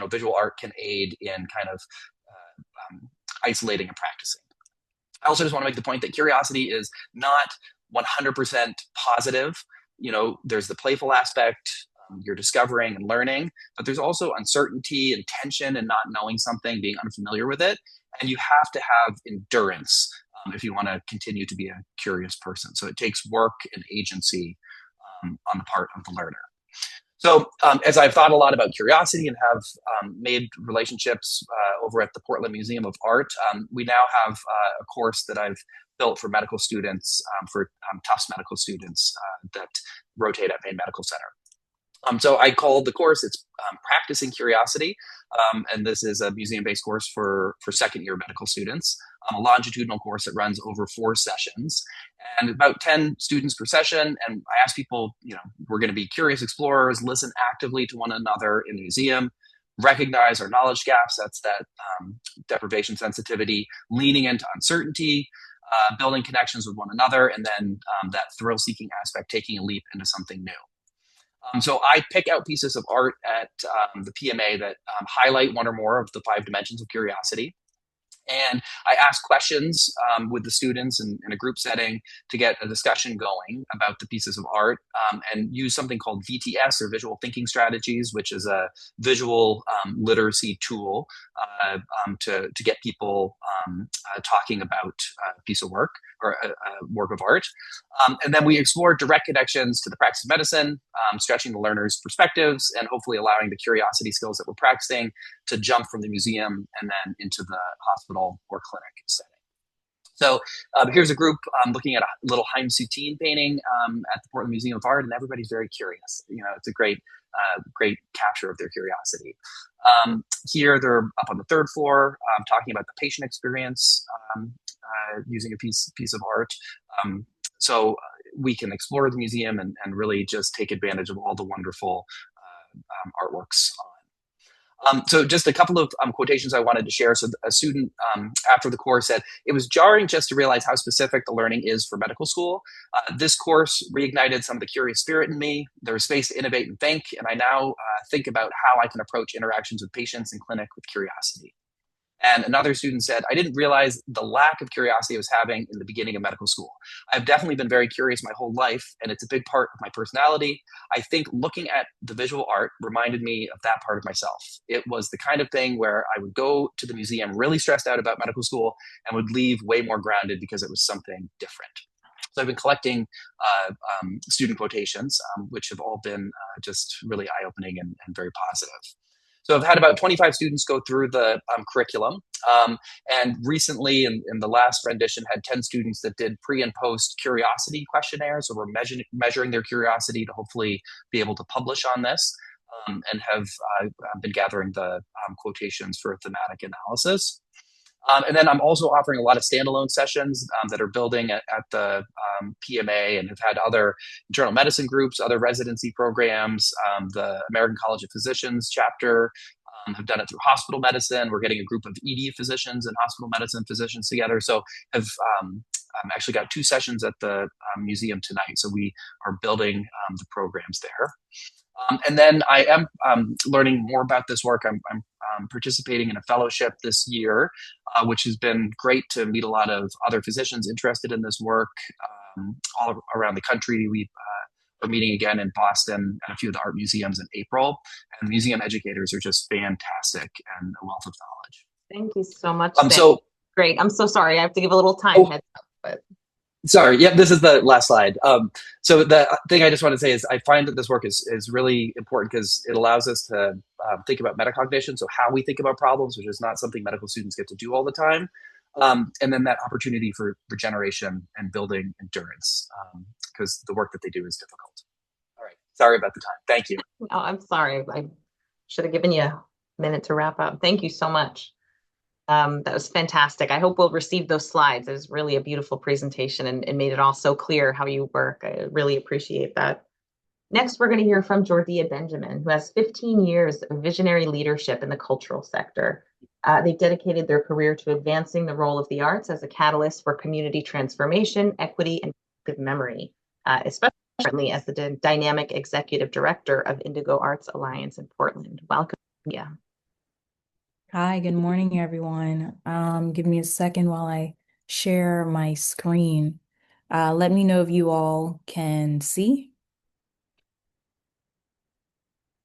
visual art can aid in kind of isolating and practicing. I also just want to make the point that curiosity is not 100% positive. There's the playful aspect, you're discovering and learning, but there's also uncertainty and tension and not knowing something, being unfamiliar with it. And you have to have endurance if you want to continue to be a curious person. So it takes work and agency on the part of the learner. So as I've thought a lot about curiosity and have made relationships over at the Portland Museum of Art, we now have a course that I've built for medical students, for Tufts medical students that rotate at Maine Medical Center. So I called the course, it's Practicing Curiosity, and this is a museum-based course for second-year medical students, a longitudinal course that runs over 4 sessions, and about 10 students per session. And I asked people, we're going to be curious explorers, listen actively to one another in the museum, recognize our knowledge gaps, that's that deprivation sensitivity, leaning into uncertainty, building connections with one another, and then that thrill-seeking aspect, taking a leap into something new. So I pick out pieces of art at the PMA that highlight one or more of the 5 dimensions of curiosity. And I ask questions with the students in a group setting to get a discussion going about the pieces of art, and use something called VTS, or Visual Thinking Strategies, which is a visual literacy tool to get people talking about a piece of work or a work of art. And then we explore direct connections to the practice of medicine, stretching the learner's perspectives and hopefully allowing the curiosity skills that we're practicing to jump from the museum and then into the hospital or clinic setting. So here's a group looking at a little Haim Soutine painting at the Portland Museum of Art, and everybody's very curious. It's a great capture of their curiosity. Here they're up on the 3rd floor talking about the patient experience using a piece of art. So we can explore the museum and really just take advantage of all the wonderful artworks on. So just a couple of quotations I wanted to share. So a student after the course said, "It was jarring just to realize how specific the learning is for medical school. This course reignited some of the curious spirit in me. There was space to innovate and think, and I now think about how I can approach interactions with patients in clinic with curiosity." And another student said, "I didn't realize the lack of curiosity I was having in the beginning of medical school. I've definitely been very curious my whole life, and it's a big part of my personality. I think looking at the visual art reminded me of that part of myself. It was the kind of thing where I would go to the museum really stressed out about medical school and would leave way more grounded because it was something different." So I've been collecting student quotations, which have all been just really eye-opening and very positive. So I've had about 25 students go through the curriculum, and recently in the last rendition had 10 students that did pre and post curiosity questionnaires. So we're measuring their curiosity to hopefully be able to publish on this, and have been gathering the quotations for thematic analysis. And then I'm also offering a lot of standalone sessions that are building at the PMA, and have had other internal medicine groups, other residency programs, the American College of Physicians chapter have done it through hospital medicine. We're getting a group of ED physicians and hospital medicine physicians together. So have actually got 2 sessions at the museum tonight. So we are building the programs there. And then I am learning more about this work. I'm participating in a fellowship this year, which has been great to meet a lot of other physicians interested in this work all around the country. We are meeting again in Boston and a few of the art museums in April. And museum educators are just fantastic and a wealth of knowledge. Thank you so much. So great. I'm so sorry. I have to give a little time heads up, but Sorry. Yep. This is the last slide. So the thing I just want to say is I find that this work is really important because it allows us to think about metacognition. So how we think about problems, which is not something medical students get to do all the time. And then that opportunity for regeneration and building endurance because the work that they do is difficult. All right. Sorry about the time. Thank you. Oh, I'm sorry. I should have given you a minute to wrap up. Thank you so much. That was fantastic. I hope we'll receive those slides. It was really a beautiful presentation and made it all so clear how you work. I really appreciate that. Next, we're going to hear from Jordia Benjamin, who has 15 years of visionary leadership in the cultural sector. They've dedicated their career to advancing the role of the arts as a catalyst for community transformation, equity, and collective memory, especially as the dynamic executive director of Indigo Arts Alliance in Portland. Welcome. Yeah. Hi, good morning, everyone. Give me a second while I share my screen. Let me know if you all can see.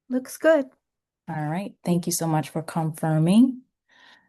Looks good. All right. Thank you so much for confirming.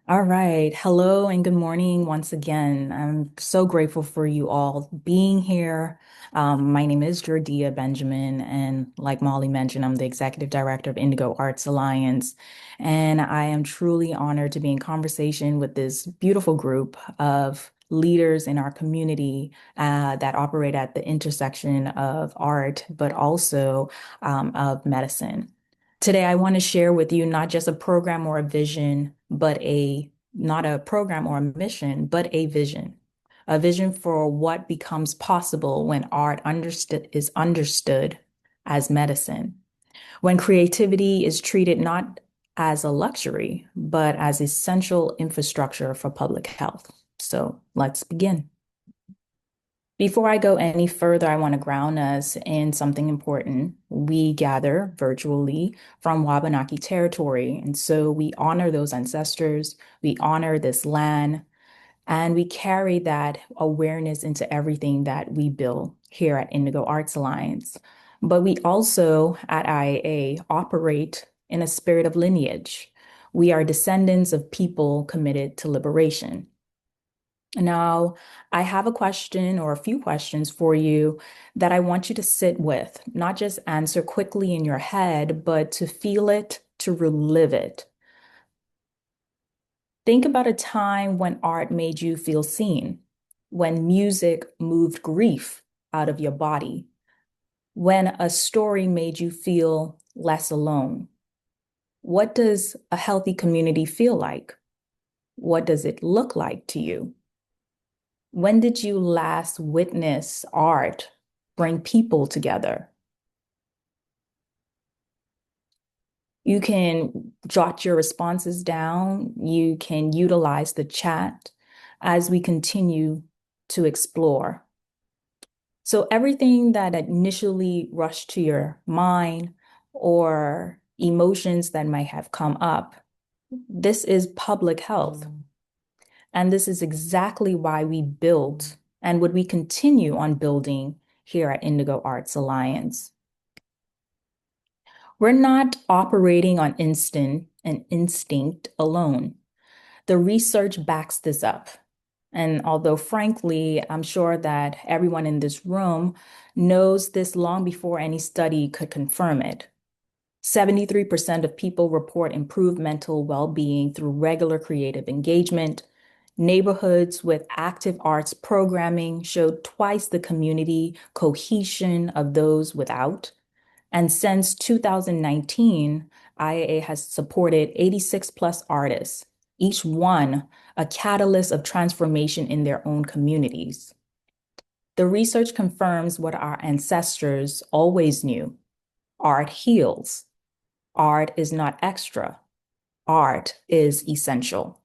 All right. Hello and good morning once again. I'm so grateful for you all being here. My name is Jordia Benjamin, and like Molly mentioned, I'm the executive director of Indigo Arts Alliance. And I am truly honored to be in conversation with this beautiful group of leaders in our community that operate at the intersection of art, but also of medicine. Today, I want to share with you not just a program or a vision, but not a program or a mission, but a vision for what becomes possible when art is understood as medicine, when creativity is treated not as a luxury, but as essential infrastructure for public health. So let's begin. Before I go any further, I want to ground us in something important. We gather virtually from Wabanaki territory, and so we honor those ancestors, we honor this land, and we carry that awareness into everything that we build here at Indigo Arts Alliance. But we also at IAA operate in a spirit of lineage. We are descendants of people committed to liberation. Now, I have a question or a few questions for you that I want you to sit with, not just answer quickly in your head, but to feel it, to relive it. Think about a time when art made you feel seen, when music moved grief out of your body, when a story made you feel less alone. What does a healthy community feel like? What does it look like to you? When did you last witness art bring people together? You can jot your responses down. You can utilize the chat as we continue to explore. So everything that initially rushed to your mind or emotions that might have come up, this is public health. And this is exactly why we built and would we continue on building here at Indigo Arts Alliance. We're not operating on instinct and instinct alone. The research backs this up. And although frankly, I'm sure that everyone in this room knows this long before any study could confirm it. 73% of people report improved mental well-being through regular creative engagement. Neighborhoods with active arts programming showed twice the community cohesion of those without. And since 2019, IAA has supported 86 plus artists, each one a catalyst of transformation in their own communities. The research confirms what our ancestors always knew. Art heals. Art is not extra. Art is essential.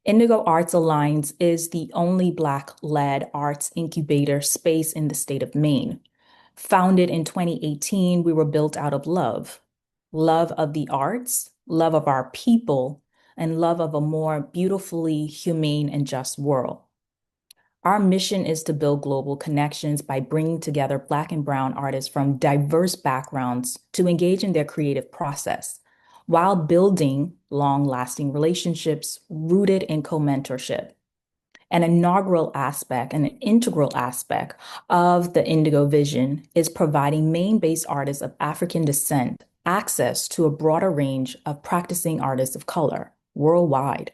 Indigo Arts Alliance is the only Black-led arts incubator space in the state of Maine. Founded in 2018, we were built out of love of the arts, love of our people, and love of a more beautifully humane and just world. Our mission is to build global connections by bringing together Black and Brown artists from diverse backgrounds to engage in their creative process, while building long-lasting relationships rooted in co-mentorship. An inaugural aspect and an integral aspect of the Indigo Vision is providing Maine-based artists of African descent access to a broader range of practicing artists of color worldwide.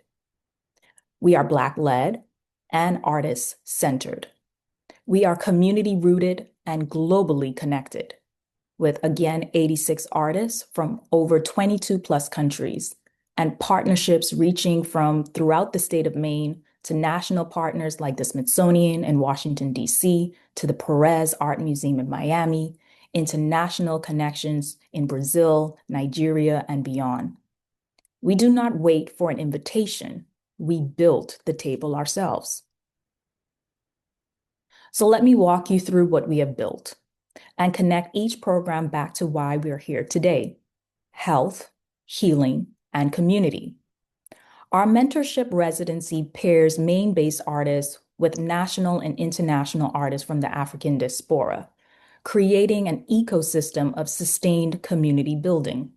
We are Black-led and artist-centered. We are community-rooted and globally connected, with again 86 artists from over 22 plus countries and partnerships reaching from throughout the state of Maine to national partners like the Smithsonian in Washington, D.C., to the Perez Art Museum in Miami, international connections in Brazil, Nigeria, and beyond. We do not wait for an invitation. We built the table ourselves. So let me walk you through what we have built and connect each program back to why we're here today: health, healing, and community. Our mentorship residency pairs Maine-based artists with national and international artists from the African diaspora, creating an ecosystem of sustained community building.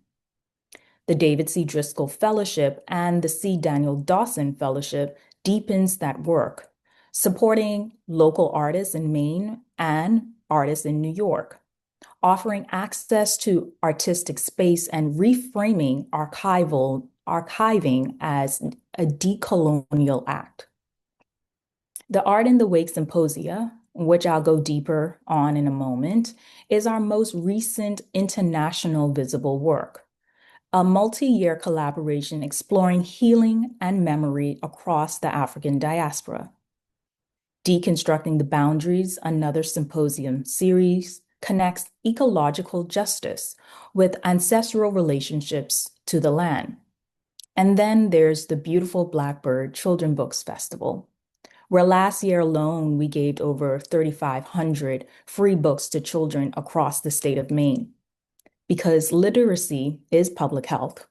The David C. Driscoll Fellowship and the C. Daniel Dawson Fellowship deepens that work, supporting local artists in Maine and artists in New York, offering access to artistic space and reframing archiving as a decolonial act. The Art in the Wake Symposia, which I'll go deeper on in a moment, is our most recent international visible work, a multi-year collaboration exploring healing and memory across the African diaspora. Deconstructing the Boundaries, another symposium series, connects ecological justice with ancestral relationships to the land. And then there's the beautiful Blackbird Children Books Festival, where last year alone we gave over 3,500 free books to children across the state of Maine. Because literacy is public health,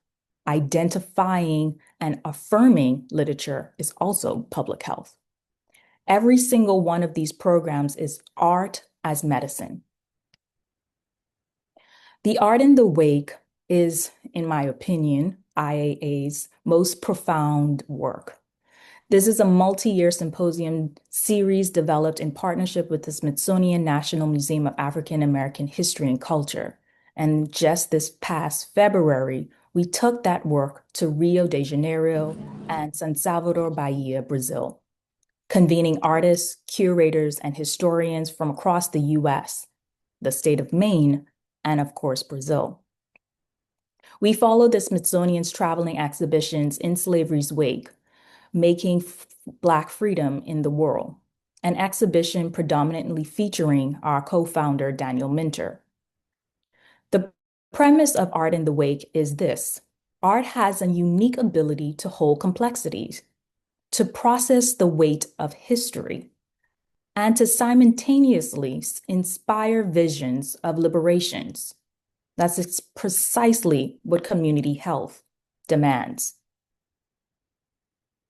identifying and affirming literature is also public health. Every single one of these programs is art as medicine. The Art in the Wake is, in my opinion, IAA's most profound work. This is a multi-year symposium series developed in partnership with the Smithsonian National Museum of African American History and Culture. And just this past February, we took that work to Rio de Janeiro and San Salvador Bahia, Brazil, convening artists, curators, and historians from across the US, the state of Maine, and of course, Brazil. We followed the Smithsonian's traveling exhibitions In Slavery's Wake, Making Black Freedom in the World, an exhibition predominantly featuring our co-founder, Daniel Minter. The premise of Art in the Wake is this: art has a unique ability to hold complexities, to process the weight of history, and to simultaneously inspire visions of liberations. That's precisely what community health demands.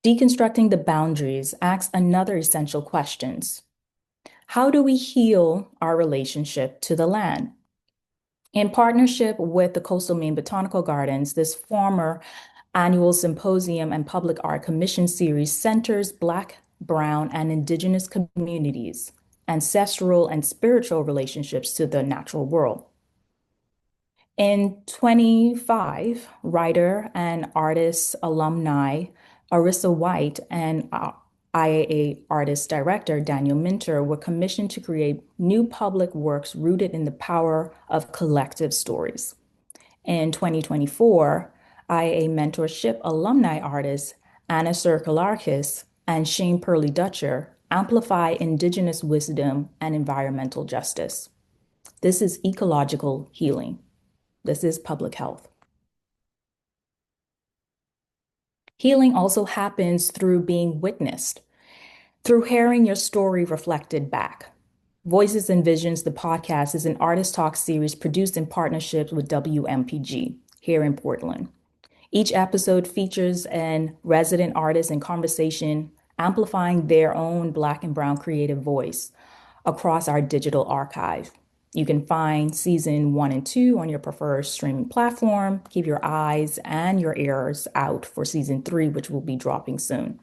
Deconstructing the Boundaries asks another essential question: how do we heal our relationship to the land? In partnership with the Coastal Maine Botanical Gardens, this former annual symposium and public art commission series centers Black, Brown, and Indigenous communities, ancestral and spiritual relationships to the natural world. In 25, writer and artist alumni Arissa White and IAA artist director Daniel Minter were commissioned to create new public works rooted in the power of collective stories. In 2024, IAA mentorship alumni artists Anna Circularkis and Shane Purley Dutcher amplify Indigenous wisdom and environmental justice. This is ecological healing. This is public health. Healing also happens through being witnessed, through hearing your story reflected back. Voices and Visions, the podcast, is an artist talk series produced in partnership with WMPG here in Portland. Each episode features a resident artist in conversation, amplifying their own Black and Brown creative voice across our digital archive. You can find season 1 and 2 on your preferred streaming platform. Keep your eyes and your ears out for season 3, which will be dropping soon.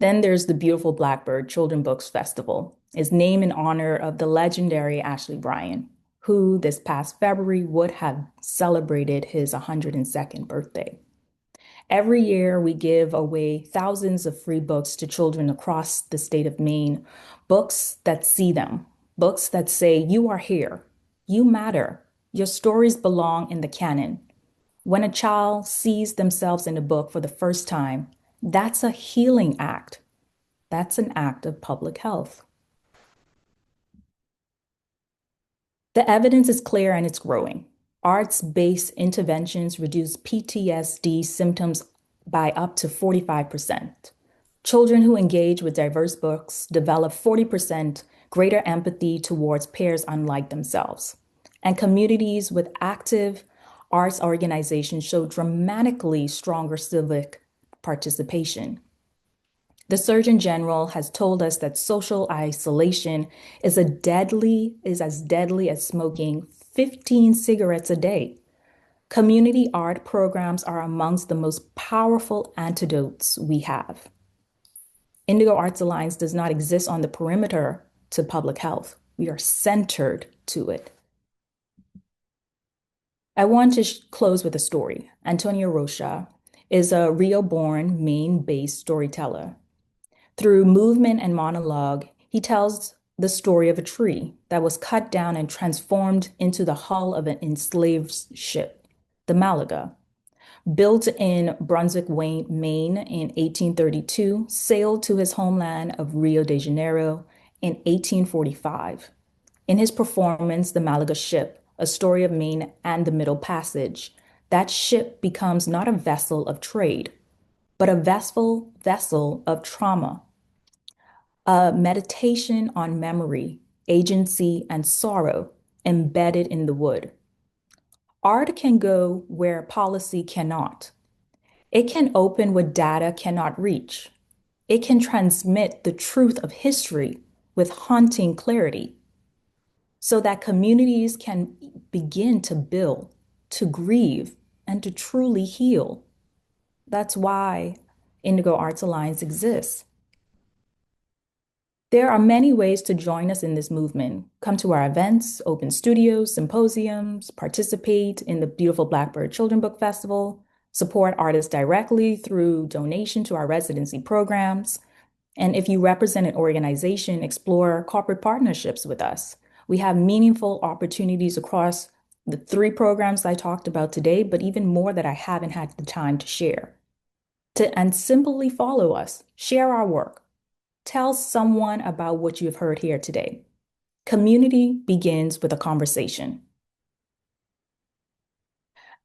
Then there's the beautiful Blackbird Children Books Festival. It's named in honor of the legendary Ashley Bryan, who this past February would have celebrated his 102nd birthday. Every year, we give away thousands of free books to children across the state of Maine, books that see them, books that say, you are here, you matter, your stories belong in the canon. When a child sees themselves in a book for the first time, that's a healing act. That's an act of public health. The evidence is clear and it's growing. Arts-based interventions reduce PTSD symptoms by up to 45%. Children who engage with diverse books develop 40% greater empathy towards peers unlike themselves. And communities with active arts organizations show dramatically stronger civic participation. The Surgeon General has told us that social isolation is as deadly as smoking 15 cigarettes a day. Community art programs are amongst the most powerful antidotes we have. Indigo Arts Alliance does not exist on the perimeter to public health. We are centered to it. I want to close with a story. Antonio Rocha is a Rio-born, Maine-based storyteller. Through movement and monologue, he tells the story of a tree that was cut down and transformed into the hull of an enslaved ship, the Malaga. Built in Brunswick, Maine in 1832, sailed to his homeland of Rio de Janeiro in 1845. In his performance, The Malaga Ship, A Story of Maine and the Middle Passage, that ship becomes not a vessel of trade, but a vessel of trauma, a meditation on memory, agency, and sorrow embedded in the wood. Art can go where policy cannot. It can open what data cannot reach. It can transmit the truth of history with haunting clarity so that communities can begin to build, to grieve, and to truly heal. That's why Indigo Arts Alliance exists. There are many ways to join us in this movement. Come to our events, open studios, symposiums, participate in the beautiful Blackbird Children Book Festival, support artists directly through donation to our residency programs. And if you represent an organization, explore corporate partnerships with us. We have meaningful opportunities across the 3 programs I talked about today, but even more that I haven't had the time to share. And simply follow us, share our work. Tell someone about what you've heard here today. Community begins with a conversation.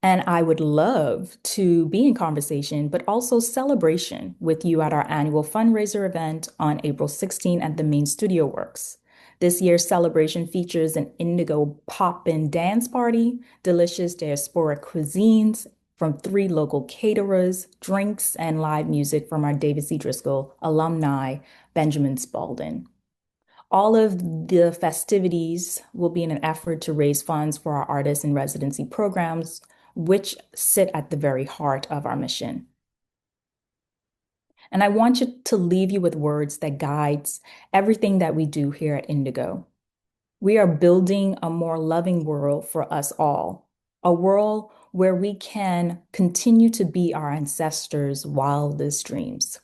And I would love to be in conversation, but also celebration with you at our annual fundraiser event on April 16 at the Maine Studio Works. This year's celebration features an indigo pop and dance party, delicious diasporic cuisines from 3 local caterers, drinks, and live music from our David C. Driscoll alumni, Benjamin Spalding. All of the festivities will be in an effort to raise funds for our artists and residency programs, which sit at the very heart of our mission. And I want to leave you with words that guides everything that we do here at Indigo. We are building a more loving world for us all, a world where we can continue to be our ancestors' wildest dreams.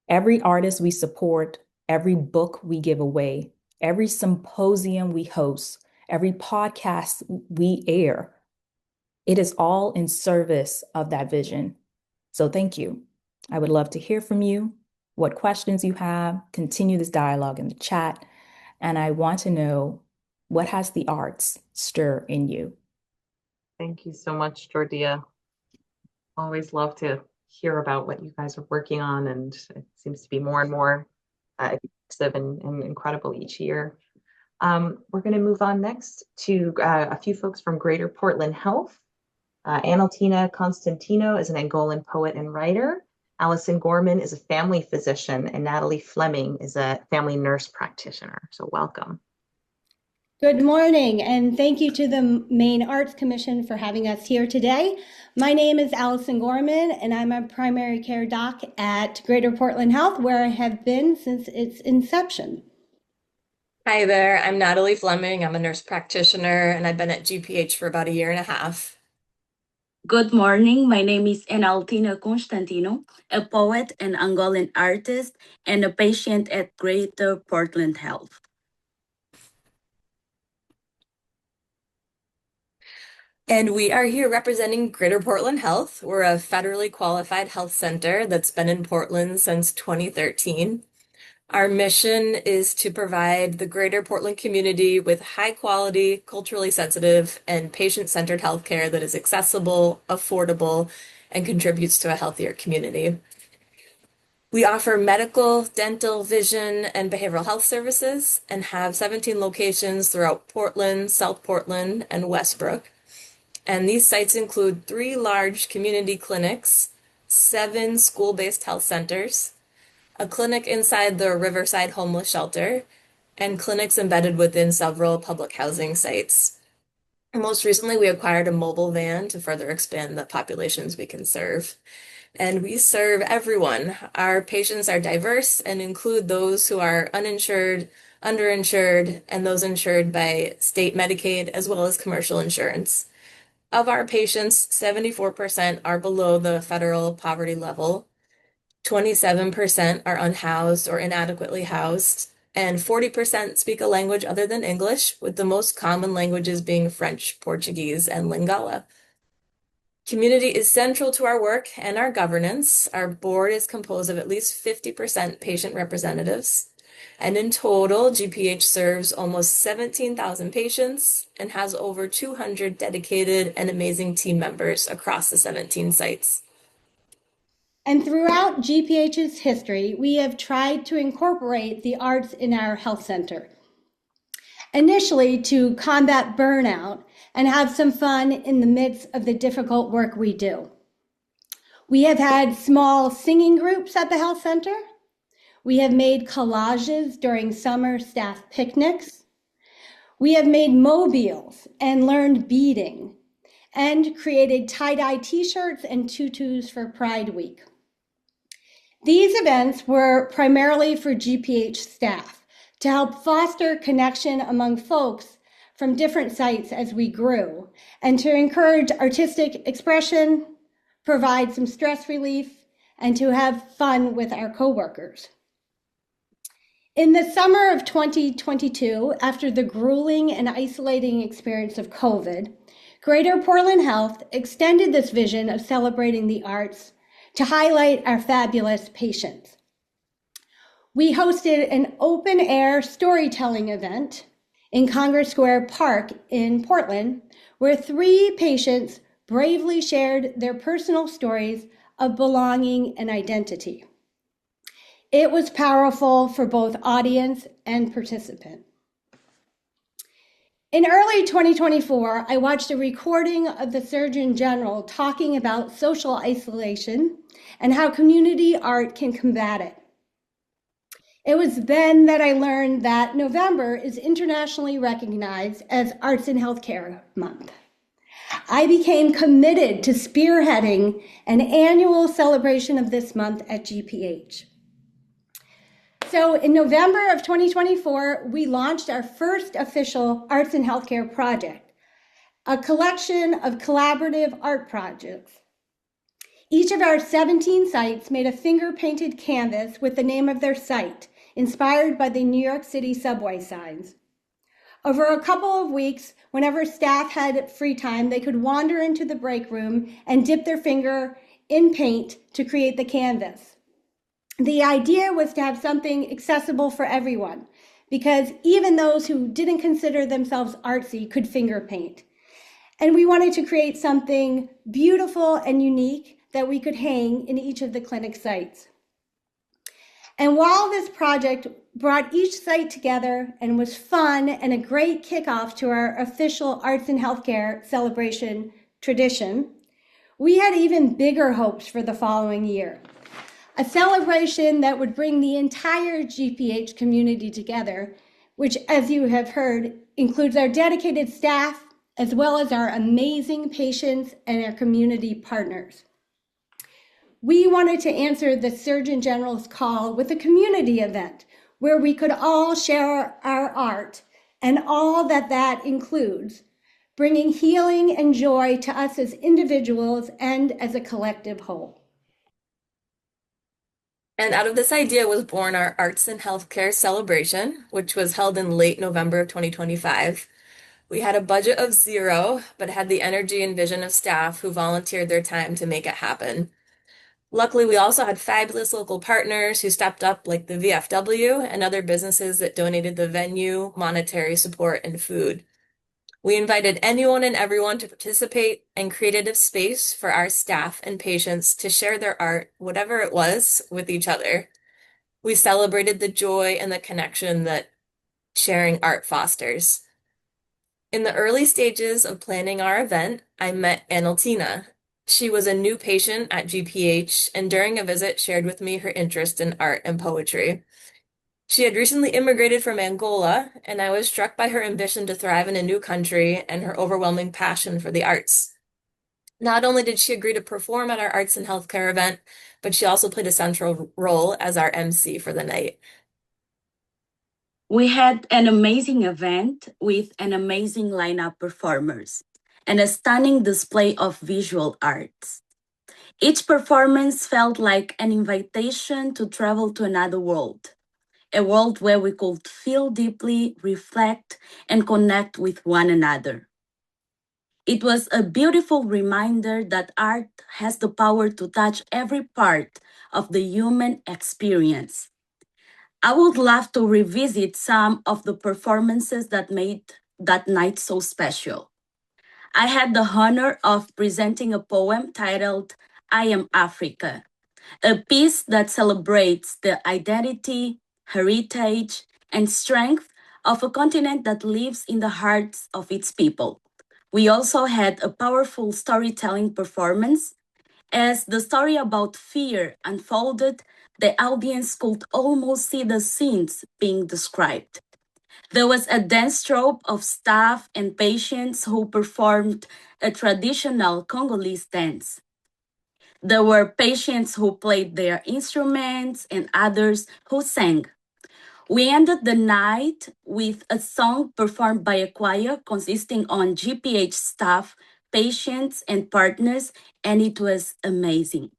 Every artist we support, every book we give away, every symposium we host, every podcast we air, it is all in service of that vision. So thank you. I would love to hear from you, what questions you have, continue this dialogue in the chat, and I want to know, what has the arts stir in you? Thank you so much, Jordia. Always love to hear about what you guys are working on, and it seems to be more and more expressive and incredible each year. We're going to move on next to a few folks from Greater Portland Health. Analtina Constantino is an Angolan poet and writer. Allison Gorman is a family physician, and Natalie Fleming is a family nurse practitioner. So welcome. Good morning, and thank you to the Maine Arts Commission for having us here today. My name is Allison Gorman, and I'm a primary care doc at Greater Portland Health, where I have been since its inception. Hi there, I'm Natalie Fleming. I'm a nurse practitioner and I've been at GPH for about a year and a half. Good morning. My name is Enaltina Constantino, a poet and Angolan artist and a patient at Greater Portland Health. And we are here representing Greater Portland Health. We're a federally qualified health center that's been in Portland since 2013. Our mission is to provide the Greater Portland community with high quality, culturally sensitive, and patient-centered healthcare that is accessible, affordable, and contributes to a healthier community. We offer medical, dental, vision, and behavioral health services and have 17 locations throughout Portland, South Portland, and Westbrook. And these sites include 3 large community clinics, 7 school-based health centers, a clinic inside the Riverside Homeless Shelter, and clinics embedded within several public housing sites. Most recently, we acquired a mobile van to further expand the populations we can serve. And we serve everyone. Our patients are diverse and include those who are uninsured, underinsured, and those insured by state Medicaid as well as commercial insurance. Of our patients, 74% are below the federal poverty level, 27% are unhoused or inadequately housed, and 40% speak a language other than English, with the most common languages being French, Portuguese, and Lingala. Community is central to our work and our governance. Our board is composed of at least 50% patient representatives. And in total, GPH serves almost 17,000 patients and has over 200 dedicated and amazing team members across the 17 sites. And throughout GPH's history, we have tried to incorporate the arts in our health center. Initially, to combat burnout and have some fun in the midst of the difficult work we do. We have had small singing groups at the health center. We have made collages during summer staff picnics. We have made mobiles and learned beading and created tie-dye t-shirts and tutus for Pride Week. These events were primarily for GPH staff to help foster connection among folks from different sites as we grew, and to encourage artistic expression, provide some stress relief, and to have fun with our coworkers. In the summer of 2022, after the grueling and isolating experience of COVID, Greater Portland Health extended this vision of celebrating the arts to highlight our fabulous patients. We hosted an open-air storytelling event in Congress Square Park in Portland, where 3 patients bravely shared their personal stories of belonging and identity. It was powerful for both audience and participant. In early 2024, I watched a recording of the Surgeon General talking about social isolation and how community art can combat it. It was then that I learned that November is internationally recognized as Arts and Healthcare Month. I became committed to spearheading an annual celebration of this month at GPH. So in November of 2024, we launched our first official Arts and Healthcare project, a collection of collaborative art projects. Each of our 17 sites made a finger-painted canvas with the name of their site, inspired by the New York City subway signs. Over a couple of weeks, whenever staff had free time, they could wander into the break room and dip their finger in paint to create the canvas. The idea was to have something accessible for everyone, because even those who didn't consider themselves artsy could finger paint. And we wanted to create something beautiful and unique that we could hang in each of the clinic sites. And while this project brought each site together and was fun and a great kickoff to our official Arts and Healthcare celebration tradition, we had even bigger hopes for the following year. A celebration that would bring the entire GPH community together which, as you have heard, includes our dedicated staff, as well as our amazing patients and our community partners. We wanted to answer the Surgeon General's call with a community event where we could all share our art and all that that includes, bringing healing and joy to us as individuals and as a collective whole. And out of this idea was born our Arts in Healthcare celebration, which was held in late November of 2025. We had a budget of 0, but had the energy and vision of staff who volunteered their time to make it happen. Luckily, we also had fabulous local partners who stepped up, like the VFW and other businesses that donated the venue, monetary support, and food. We invited anyone and everyone to participate and created a space for our staff and patients to share their art, whatever it was, with each other. We celebrated the joy and the connection that sharing art fosters. In the early stages of planning our event, I met Annaltina. She was a new patient at GPH and during a visit shared with me her interest in art and poetry. She had recently immigrated from Angola, and I was struck by her ambition to thrive in a new country and her overwhelming passion for the arts. Not only did she agree to perform at our Arts and Healthcare event, but she also played a central role as our MC for the night. We had an amazing event with an amazing lineup of performers and a stunning display of visual arts. Each performance felt like an invitation to travel to another world, a world where we could feel deeply, reflect, and connect with one another. It was a beautiful reminder that art has the power to touch every part of the human experience. I would love to revisit some of the performances that made that night so special. I had the honor of presenting a poem titled I Am Africa, a piece that celebrates the identity, heritage, and strength of a continent that lives in the hearts of its people. We also had a powerful storytelling performance. As the story about fear unfolded, the audience could almost see the scenes being described. There was a dance troupe of staff and patients who performed a traditional Congolese dance. There were patients who played their instruments and others who sang. We ended the night with a song performed by a choir consisting on GPH staff, patients, and partners, and it was amazing.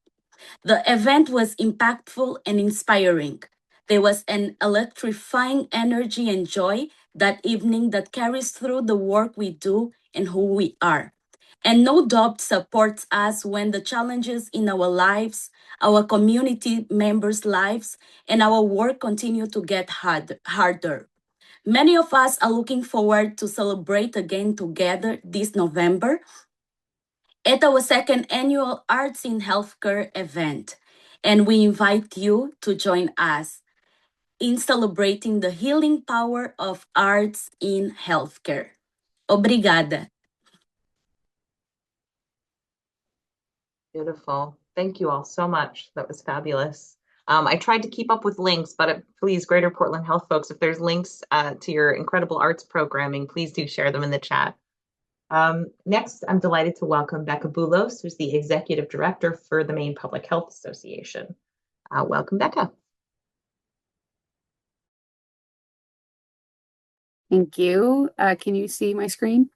The event was impactful and inspiring. There was an electrifying energy and joy that evening that carries through the work we do and who we are. And no doubt supports us when the challenges in our lives, our community members' lives, and our work continue to get harder. Many of us are looking forward to celebrate again together this November at our second annual Arts in Healthcare event, and we invite you to join us in celebrating the healing power of arts in healthcare. Obrigada. Beautiful. Thank you all so much. That was fabulous. I tried to keep up with links, but please, Greater Portland Health folks, if there's links to your incredible arts programming, please do share them in the chat. Next, I'm delighted to welcome Becca Boulos, who's the Executive Director for the Maine Public Health Association. Welcome, Becca. Thank you. Can you see my screen?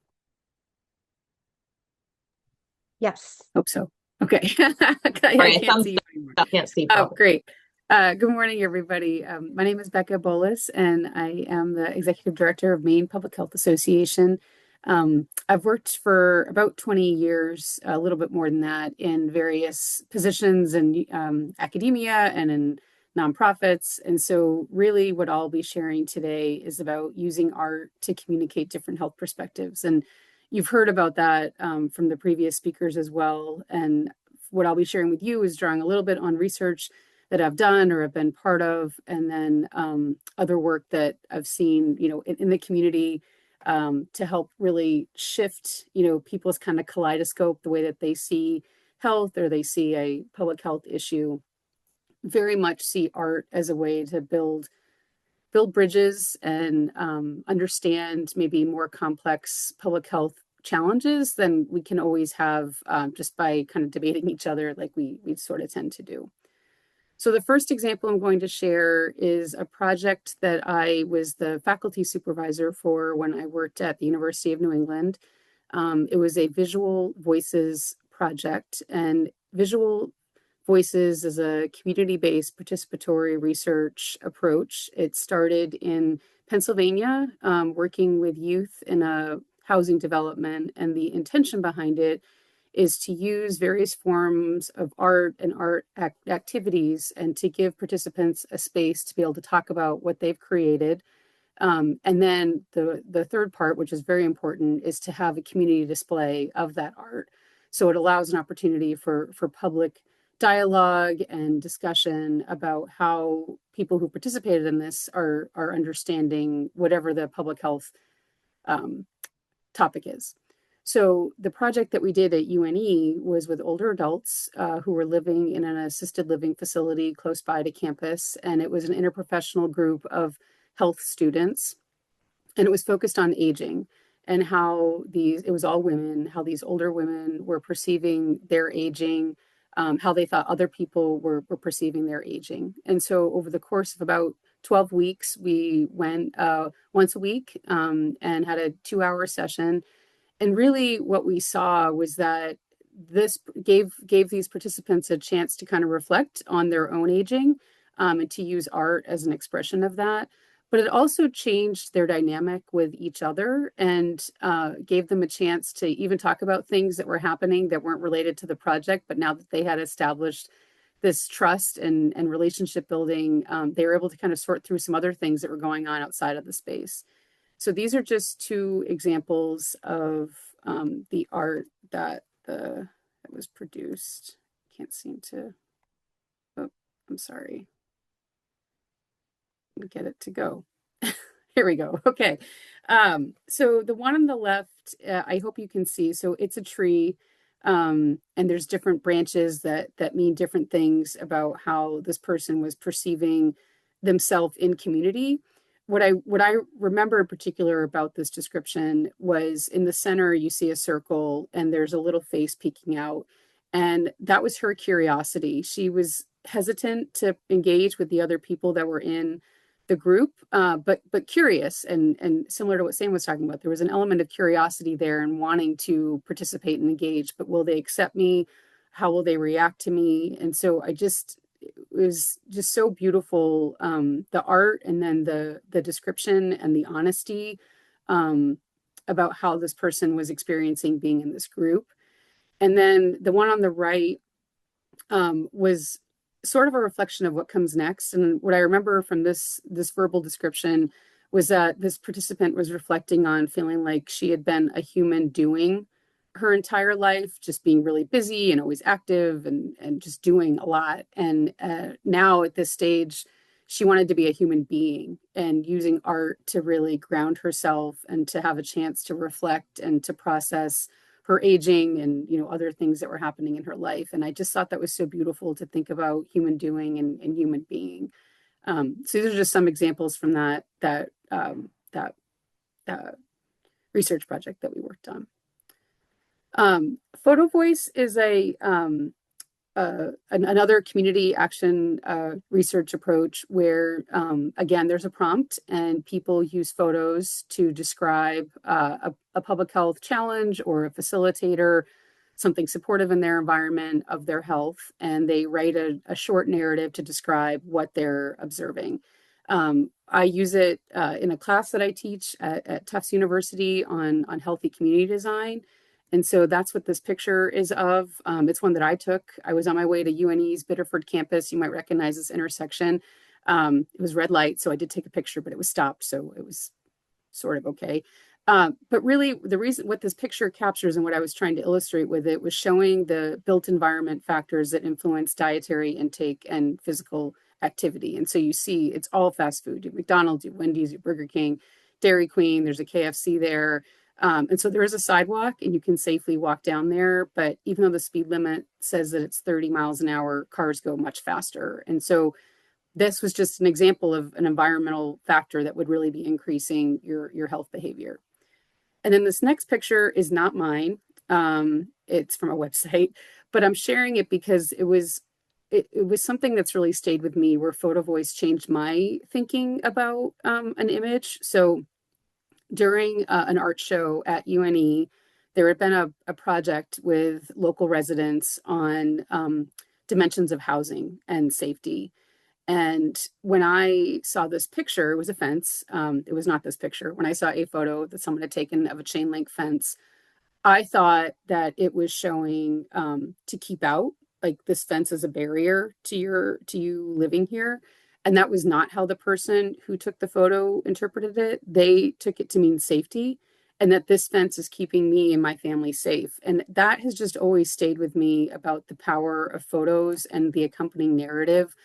Yes. Hope so. Okay. I can't see you anymore. I can't see. Oh, great. Good morning, everybody. My name is Becca Boulos, and I am the Executive Director of Maine Public Health Association. I've worked for about 20 years, a little bit more than that, in various positions in academia and in nonprofits. And so really what I'll be sharing today is about using art to communicate different health perspectives. And you've heard about that from the previous speakers as well. And what I'll be sharing with you is drawing a little bit on research that I've done or have been part of, and then other work that I've seen, in the community to help really shift, people's kind of kaleidoscope, the way that they see health or they see a public health issue. Very much see art as a way to build build bridges and understand maybe more complex public health challenges than we can always have just by kind of debating each other like we sort of tend to do. So the first example I'm going to share is a project that I was the faculty supervisor for when I worked at the University of New England. It was a visual voices project, and visual voices is a community-based participatory research approach. It started in Pennsylvania, working with youth in a housing development, and the intention behind it is to use various forms of art and art activities and to give participants a space to be able to talk about what they've created. And then the third part, which is very important, is to have a community display of that art. So it allows an opportunity for public dialogue and discussion about how people who participated in this are understanding whatever the public health topic is. So the project that we did at UNE was with older adults who were living in an assisted living facility close by to campus. And it was an interprofessional group of health students. And it was focused on aging and how it was all women, how these older women were perceiving their aging, how they thought other people were perceiving their aging. And so over the course of about 12 weeks, we went once a week and had a 2-hour session. And really what we saw was that this gave these participants a chance to kind of reflect on their own aging and to use art as an expression of that. But it also changed their dynamic with each other and gave them a chance to even talk about things that were happening that weren't related to the project. But now that they had established this trust and relationship building, they were able to kind of sort through some other things that were going on outside of the space. So these are just two examples of the art that was produced. Can't seem to, oh, I'm sorry. Get it to go. Here we go. Okay. So the one on the left, I hope you can see. So it's a tree, and there's different branches that mean different things about how this person was perceiving themselves in community. What I remember in particular about this description was in the center, you see a circle and there's a little face peeking out. And that was her curiosity. She was hesitant to engage with the other people that were in the group, but curious and similar to what Sam was talking about. There was an element of curiosity there and wanting to participate and engage, but will they accept me? How will they react to me? And so it was just so beautiful, the art and then the description and the honesty about how this person was experiencing being in this group. And then the one on the right was sort of a reflection of what comes next. And what I remember from this verbal description was that this participant was reflecting on feeling like she had been a human doing her entire life, just being really busy and always active and just doing a lot. And now at this stage, she wanted to be a human being and using art to really ground herself and to have a chance to reflect and to process her aging and other things that were happening in her life. And I just thought that was so beautiful to think about human doing and human being. So these are just some examples from that research project that we worked on. Photo Voice is another community action research approach where, again, there's a prompt and people use photos to describe a public health challenge or a facilitator, something supportive in their environment of their health, and they write a short narrative to describe what they're observing. I use it in a class that I teach at Tufts University on healthy community design. And so that's what this picture is of. It's one that I took. I was on my way to UNE's Biddeford campus. You might recognize this intersection. It was red light, so I did take a picture, but it was stopped, so it was sort of okay. But really, the reason what this picture captures and what I was trying to illustrate with it was showing the built environment factors that influence dietary intake and physical activity. And so you see it's all fast food. You have McDonald's, you have Wendy's, you have Burger King, Dairy Queen, there's a KFC there. And so there is a sidewalk and you can safely walk down there. But even though the speed limit says that it's 30 miles an hour, cars go much faster. And so this was just an example of an environmental factor that would really be increasing your health behavior. And then this next picture is not mine. It's from a website, but I'm sharing it because it was something that's really stayed with me, where photo voice changed my thinking about an image. So during an art show at UNE, there had been a project with local residents on dimensions of housing and safety. And when I saw this picture, it was a fence. It was not this picture. When I saw a photo that someone had taken of a chain link fence, I thought that it was showing to keep out, like this fence is a barrier to you living here. And that was not how the person who took the photo interpreted it. They took it to mean safety, and that this fence is keeping me and my family safe. And that has just always stayed with me about the power of photos and the accompanying narrative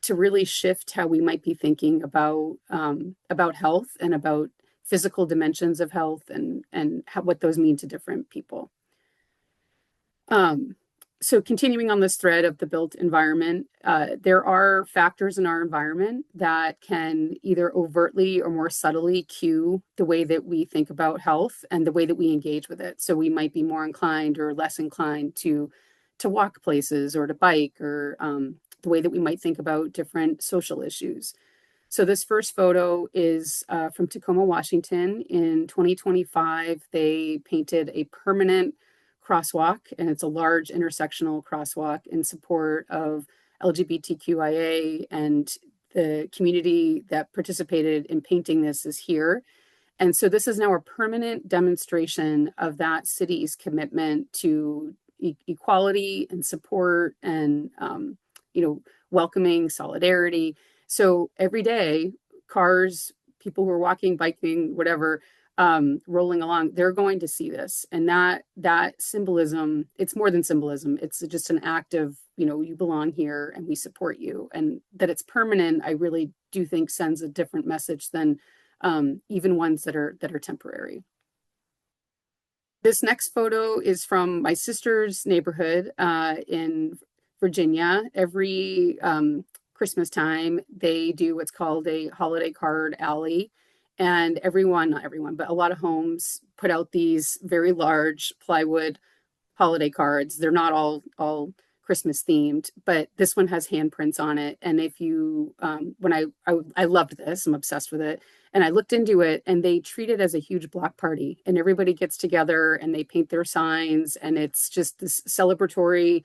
to really shift how we might be thinking about health and about physical dimensions of health and what those mean to different people. So continuing on this thread of the built environment, there are factors in our environment that can either overtly or more subtly cue the way that we think about health and the way that we engage with it. So we might be more inclined or less inclined to walk places or to bike, or the way that we might think about different social issues. So this first photo is from Tacoma, Washington. In 2025, they painted a permanent crosswalk, and it's a large intersectional crosswalk in support of LGBTQIA, and the community that participated in painting this is here. And so this is now a permanent demonstration of that city's commitment to equality and support and, welcoming solidarity. So every day, cars, people who are walking, biking, whatever, rolling along, they're going to see this. And that symbolism, it's more than symbolism. It's just an act of, you belong here and we support you. And that it's permanent, I really do think sends a different message than even ones that are temporary. This next photo is from my sister's neighborhood in Virginia. Every Christmas time, they do what's called a holiday card alley. And not everyone, but a lot of homes put out these very large plywood holiday cards. They're not all Christmas themed, but this one has handprints on it. And if you, when I loved this, I'm obsessed with it. And I looked into it, and they treat it as a huge block party, and everybody gets together and they paint their signs. And it's just this celebratory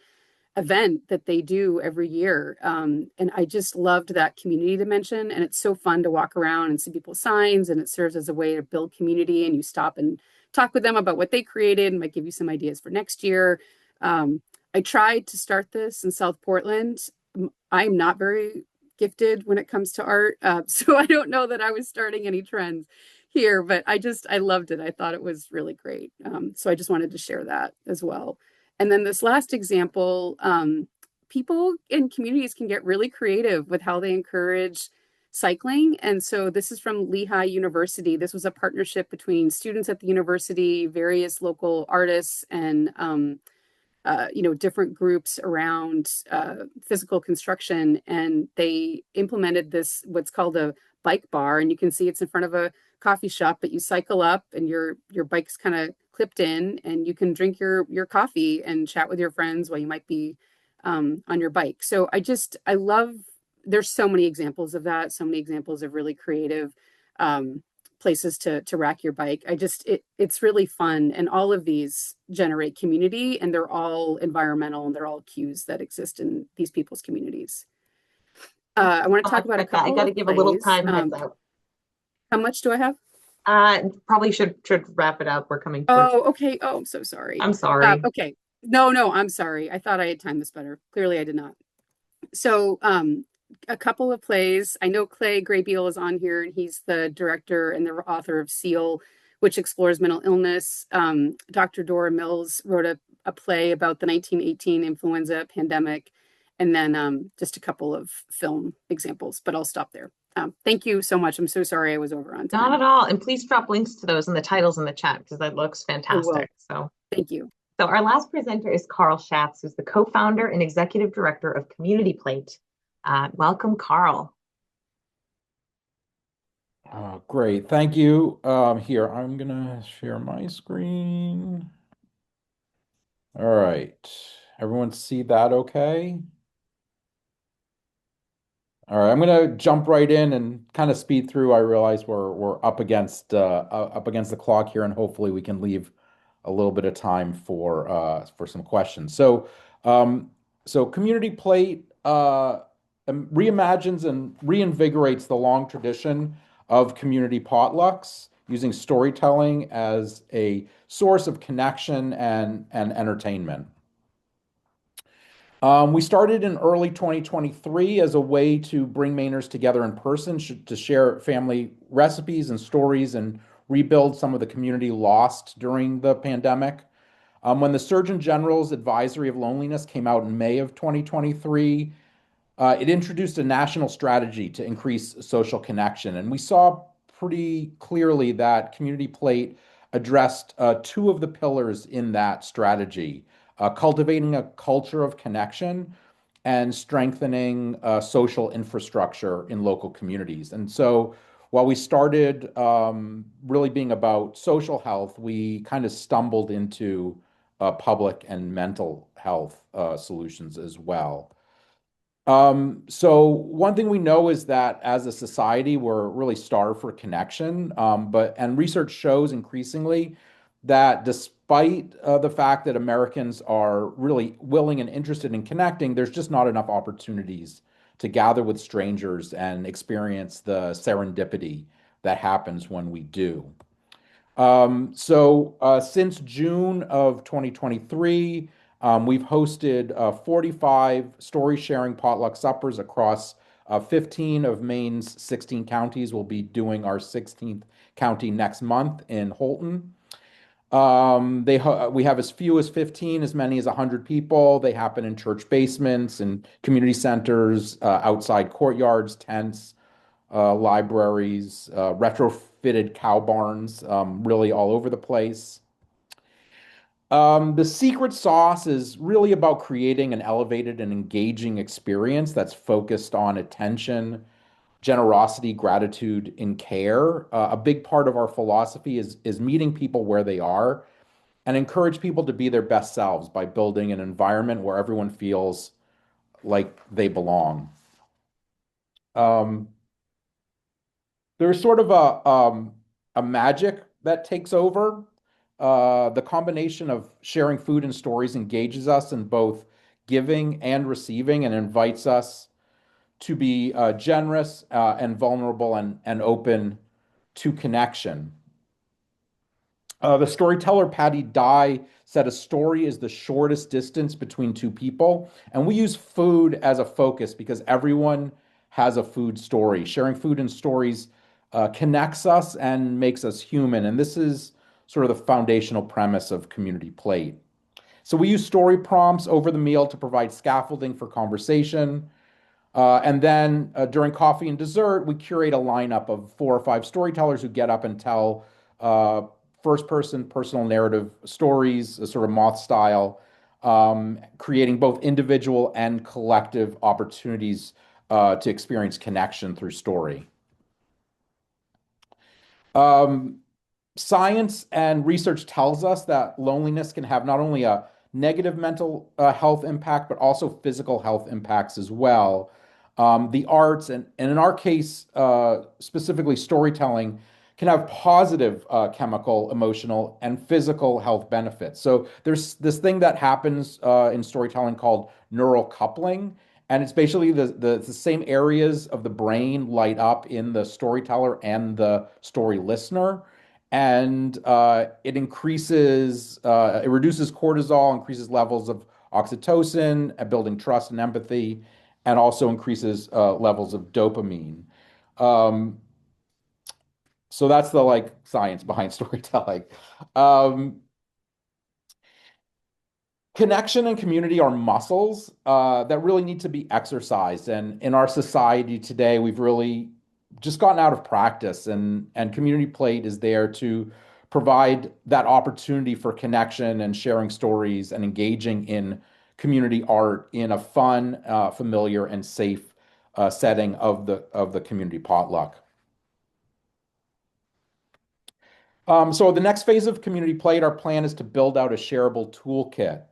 event that they do every year. And I just loved that community dimension. And it's so fun to walk around and see people's signs, and it serves as a way to build community. And you stop and talk with them about what they created and might give you some ideas for next year. I tried to start this in South Portland. I'm not very gifted when it comes to art. So I don't know that I was starting any trends here, but I loved it. I thought it was really great. So I just wanted to share that as well. And then this last example, people in communities can get really creative with how they encourage cycling. And so this is from Lehigh University. This was a partnership between students at the university, various local artists, and different groups around physical construction. And they implemented this, what's called a bike bar. And you can see it's in front of a coffee shop, but you cycle up and your bike's kind of clipped in, and you can drink your coffee and chat with your friends while you might be on your bike. So I love, there's so many examples of that, so many examples of really creative places to rack your bike. It's really fun. And all of these generate community, and they're all environmental, and they're all cues that exist in these people's communities. I want to talk about a couple. I got to give a little time heads up. How much do I have? Probably should wrap it up. We're coming. Oh, okay. Oh, I'm so sorry. I'm sorry. Okay. No, I'm sorry. I thought I had timed this better. Clearly I did not. So, a couple of plays. I know Clay Graybeal is on here, and he's the director and the author of Seal, which explores mental illness. Dr. Dora Mills wrote a play about the 1918 influenza pandemic, and then just a couple of film examples, but I'll stop there. Thank you so much. I'm so sorry I was over on time. Not at all. And please drop links to those and the titles in the chat, because that looks fantastic. So thank you. So our last presenter is Carl Schatz, who's the co-founder and executive director of Community Plate, Welcome, Carl. Great, thank you. Here, I'm gonna share my screen. All right, everyone see that okay? All right, I'm gonna jump right in and kind of speed through. I realize we're up against the clock here, and hopefully we can leave a little bit of time for some questions. Um, so Community Plate reimagines and reinvigorates the long tradition of community potlucks using storytelling as a source of connection and entertainment. We started in early 2023 as a way to bring Mainers together in person to share family recipes and stories and rebuild some of the community lost during the pandemic. When the Surgeon General's Advisory of Loneliness came out in May of 2023, it introduced a national strategy to increase social connection. And we saw pretty clearly that Community Plate addressed two of the pillars in that strategy, cultivating a culture of connection and strengthening social infrastructure in local communities. And so while we started really being about social health, we kind of stumbled into public and mental health solutions as well. So one thing we know is that as a society, we're really starved for connection. And research shows increasingly that despite the fact that Americans are really willing and interested in connecting, there's just not enough opportunities to gather with strangers and experience the serendipity that happens when we do. Since June of 2023, we've hosted 45 story sharing potluck suppers across 15 of Maine's 16 counties. We'll be doing our 16th county next month in Holton. We have as few as 15, as many as 100 people. They happen in church basements and community centers, outside courtyards, tents, libraries, retrofitted cow barns, really all over the place. The secret sauce is really about creating an elevated and engaging experience that's focused on attention, generosity, gratitude, and care. A big part of our philosophy is meeting people where they are and encourage people to be their best selves by building an environment where everyone feels like they belong. Um, there's sort of a magic that takes over. The combination of sharing food and stories engages us in both giving and receiving and invites us to be generous and vulnerable and open to connection. The storyteller Patty Dye said a story is the shortest distance between two people. And we use food as a focus because everyone has a food story. Sharing food and stories connects us and makes us human. And this is sort of the foundational premise of Community Plate. So we use story prompts over the meal to provide scaffolding for conversation. And then during coffee and dessert, we curate a lineup of 4 or 5 storytellers who get up and tell first person personal narrative stories, sort of moth style, creating both individual and collective opportunities to experience connection through story. Um, Science and research tells us that loneliness can have not only a negative mental health impact, but also physical health impacts as well. The arts, and in our case, specifically storytelling, can have positive chemical, emotional, and physical health benefits. So there's this thing that happens in storytelling called neural coupling. And it's basically the same areas of the brain light up in the storyteller and the story listener, and it reduces cortisol, increases levels of oxytocin, building trust and empathy, and also increases levels of dopamine. Um, so that's the like science behind storytelling. Um, Connection and community are muscles that really need to be exercised. And in our society today, we've really just gotten out of practice, and Community Plate is there to provide that opportunity for connection and sharing stories and engaging in community art in a fun, familiar, and safe setting of the community potluck. So the next phase of community play, our plan is to build out a shareable toolkit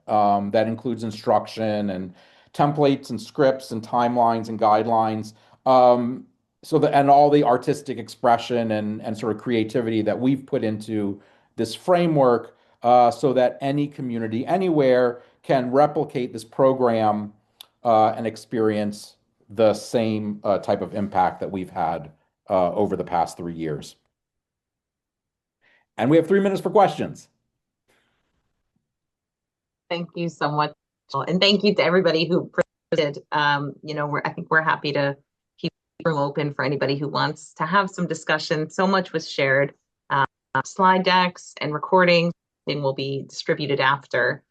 that includes instruction and templates and scripts and timelines and guidelines. And all the artistic expression and sort of creativity that we've put into this framework, so that any community anywhere can replicate this program and experience the same type of impact that we've had over the past 3 years. And we have 3 minutes for questions. Thank you so much. And thank you to everybody who participated. I think we're happy to keep the room open for anybody who wants to have some discussion. So much was shared. Slide decks and recordings will be distributed after,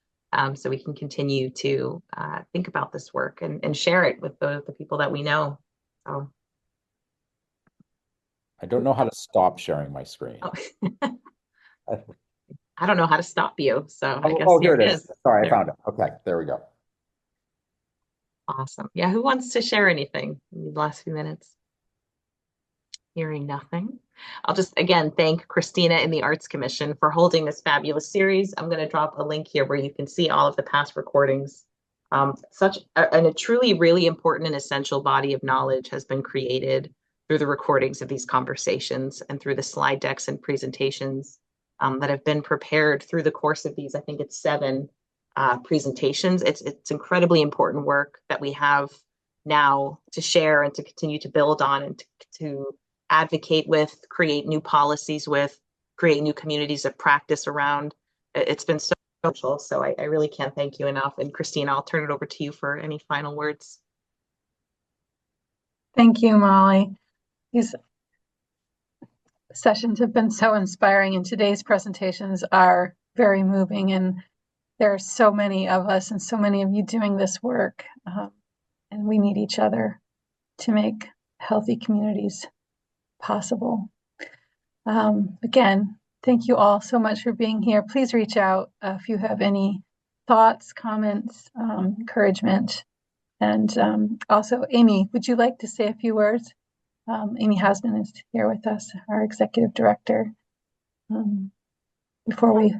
so we can continue to think about this work and share it with the people that we know. So. I don't know how to stop sharing my screen. Oh. I don't know how to stop you, so I guess here it is. Sorry, I found it. Okay, there we go. Awesome. Yeah, who wants to share anything in the last few minutes? Hearing nothing. I'll just again thank Christina and the Arts Commission for holding this fabulous series. I'm going to drop a link here where you can see all of the past recordings. Such a truly really important and essential body of knowledge has been created through the recordings of these conversations and through the slide decks and presentations that have been prepared through the course of these. I think it's 7 presentations. It's incredibly important work that we have now to share and to continue to build on and to advocate with, create new policies with, create new communities of practice around. It's been so social, so I really can't thank you enough. And Christina, I'll turn it over to you for any final words. Thank you, Molly. These sessions have been so inspiring, and today's presentations are very moving, and there are so many of us and so many of you doing this work, and we need each other to make healthy communities possible. Again, thank you all so much for being here. Please reach out if you have any thoughts, comments, encouragement. And also, Amy, would you like to say a few words? Amy Hasman is here with us, our executive director. Before we...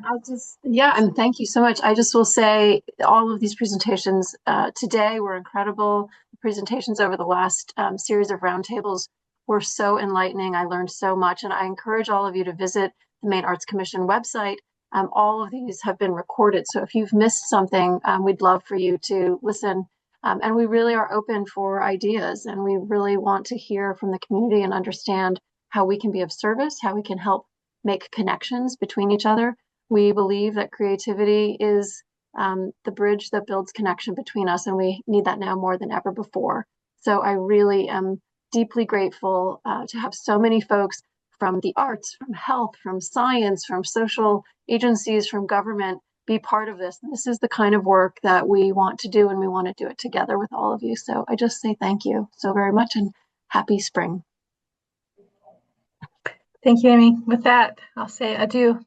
and thank you so much. I just will say all of these presentations today were incredible. The presentations over the last series of roundtables were so enlightening. I learned so much, and I encourage all of you to visit the Maine Arts Commission website. All of these have been recorded, so if you've missed something, we'd love for you to listen. And we really are open for ideas, and we really want to hear from the community and understand how we can be of service, how we can help make connections between each other. We believe that creativity is the bridge that builds connection between us, and we need that now more than ever before. So I really am deeply grateful to have so many folks from the arts, from health, from science, from social agencies, from government be part of this. This is the kind of work that we want to do, and we want to do it together with all of you. So I just say thank you so very much, and happy spring. Thank you, Amy. With that, I'll say adieu.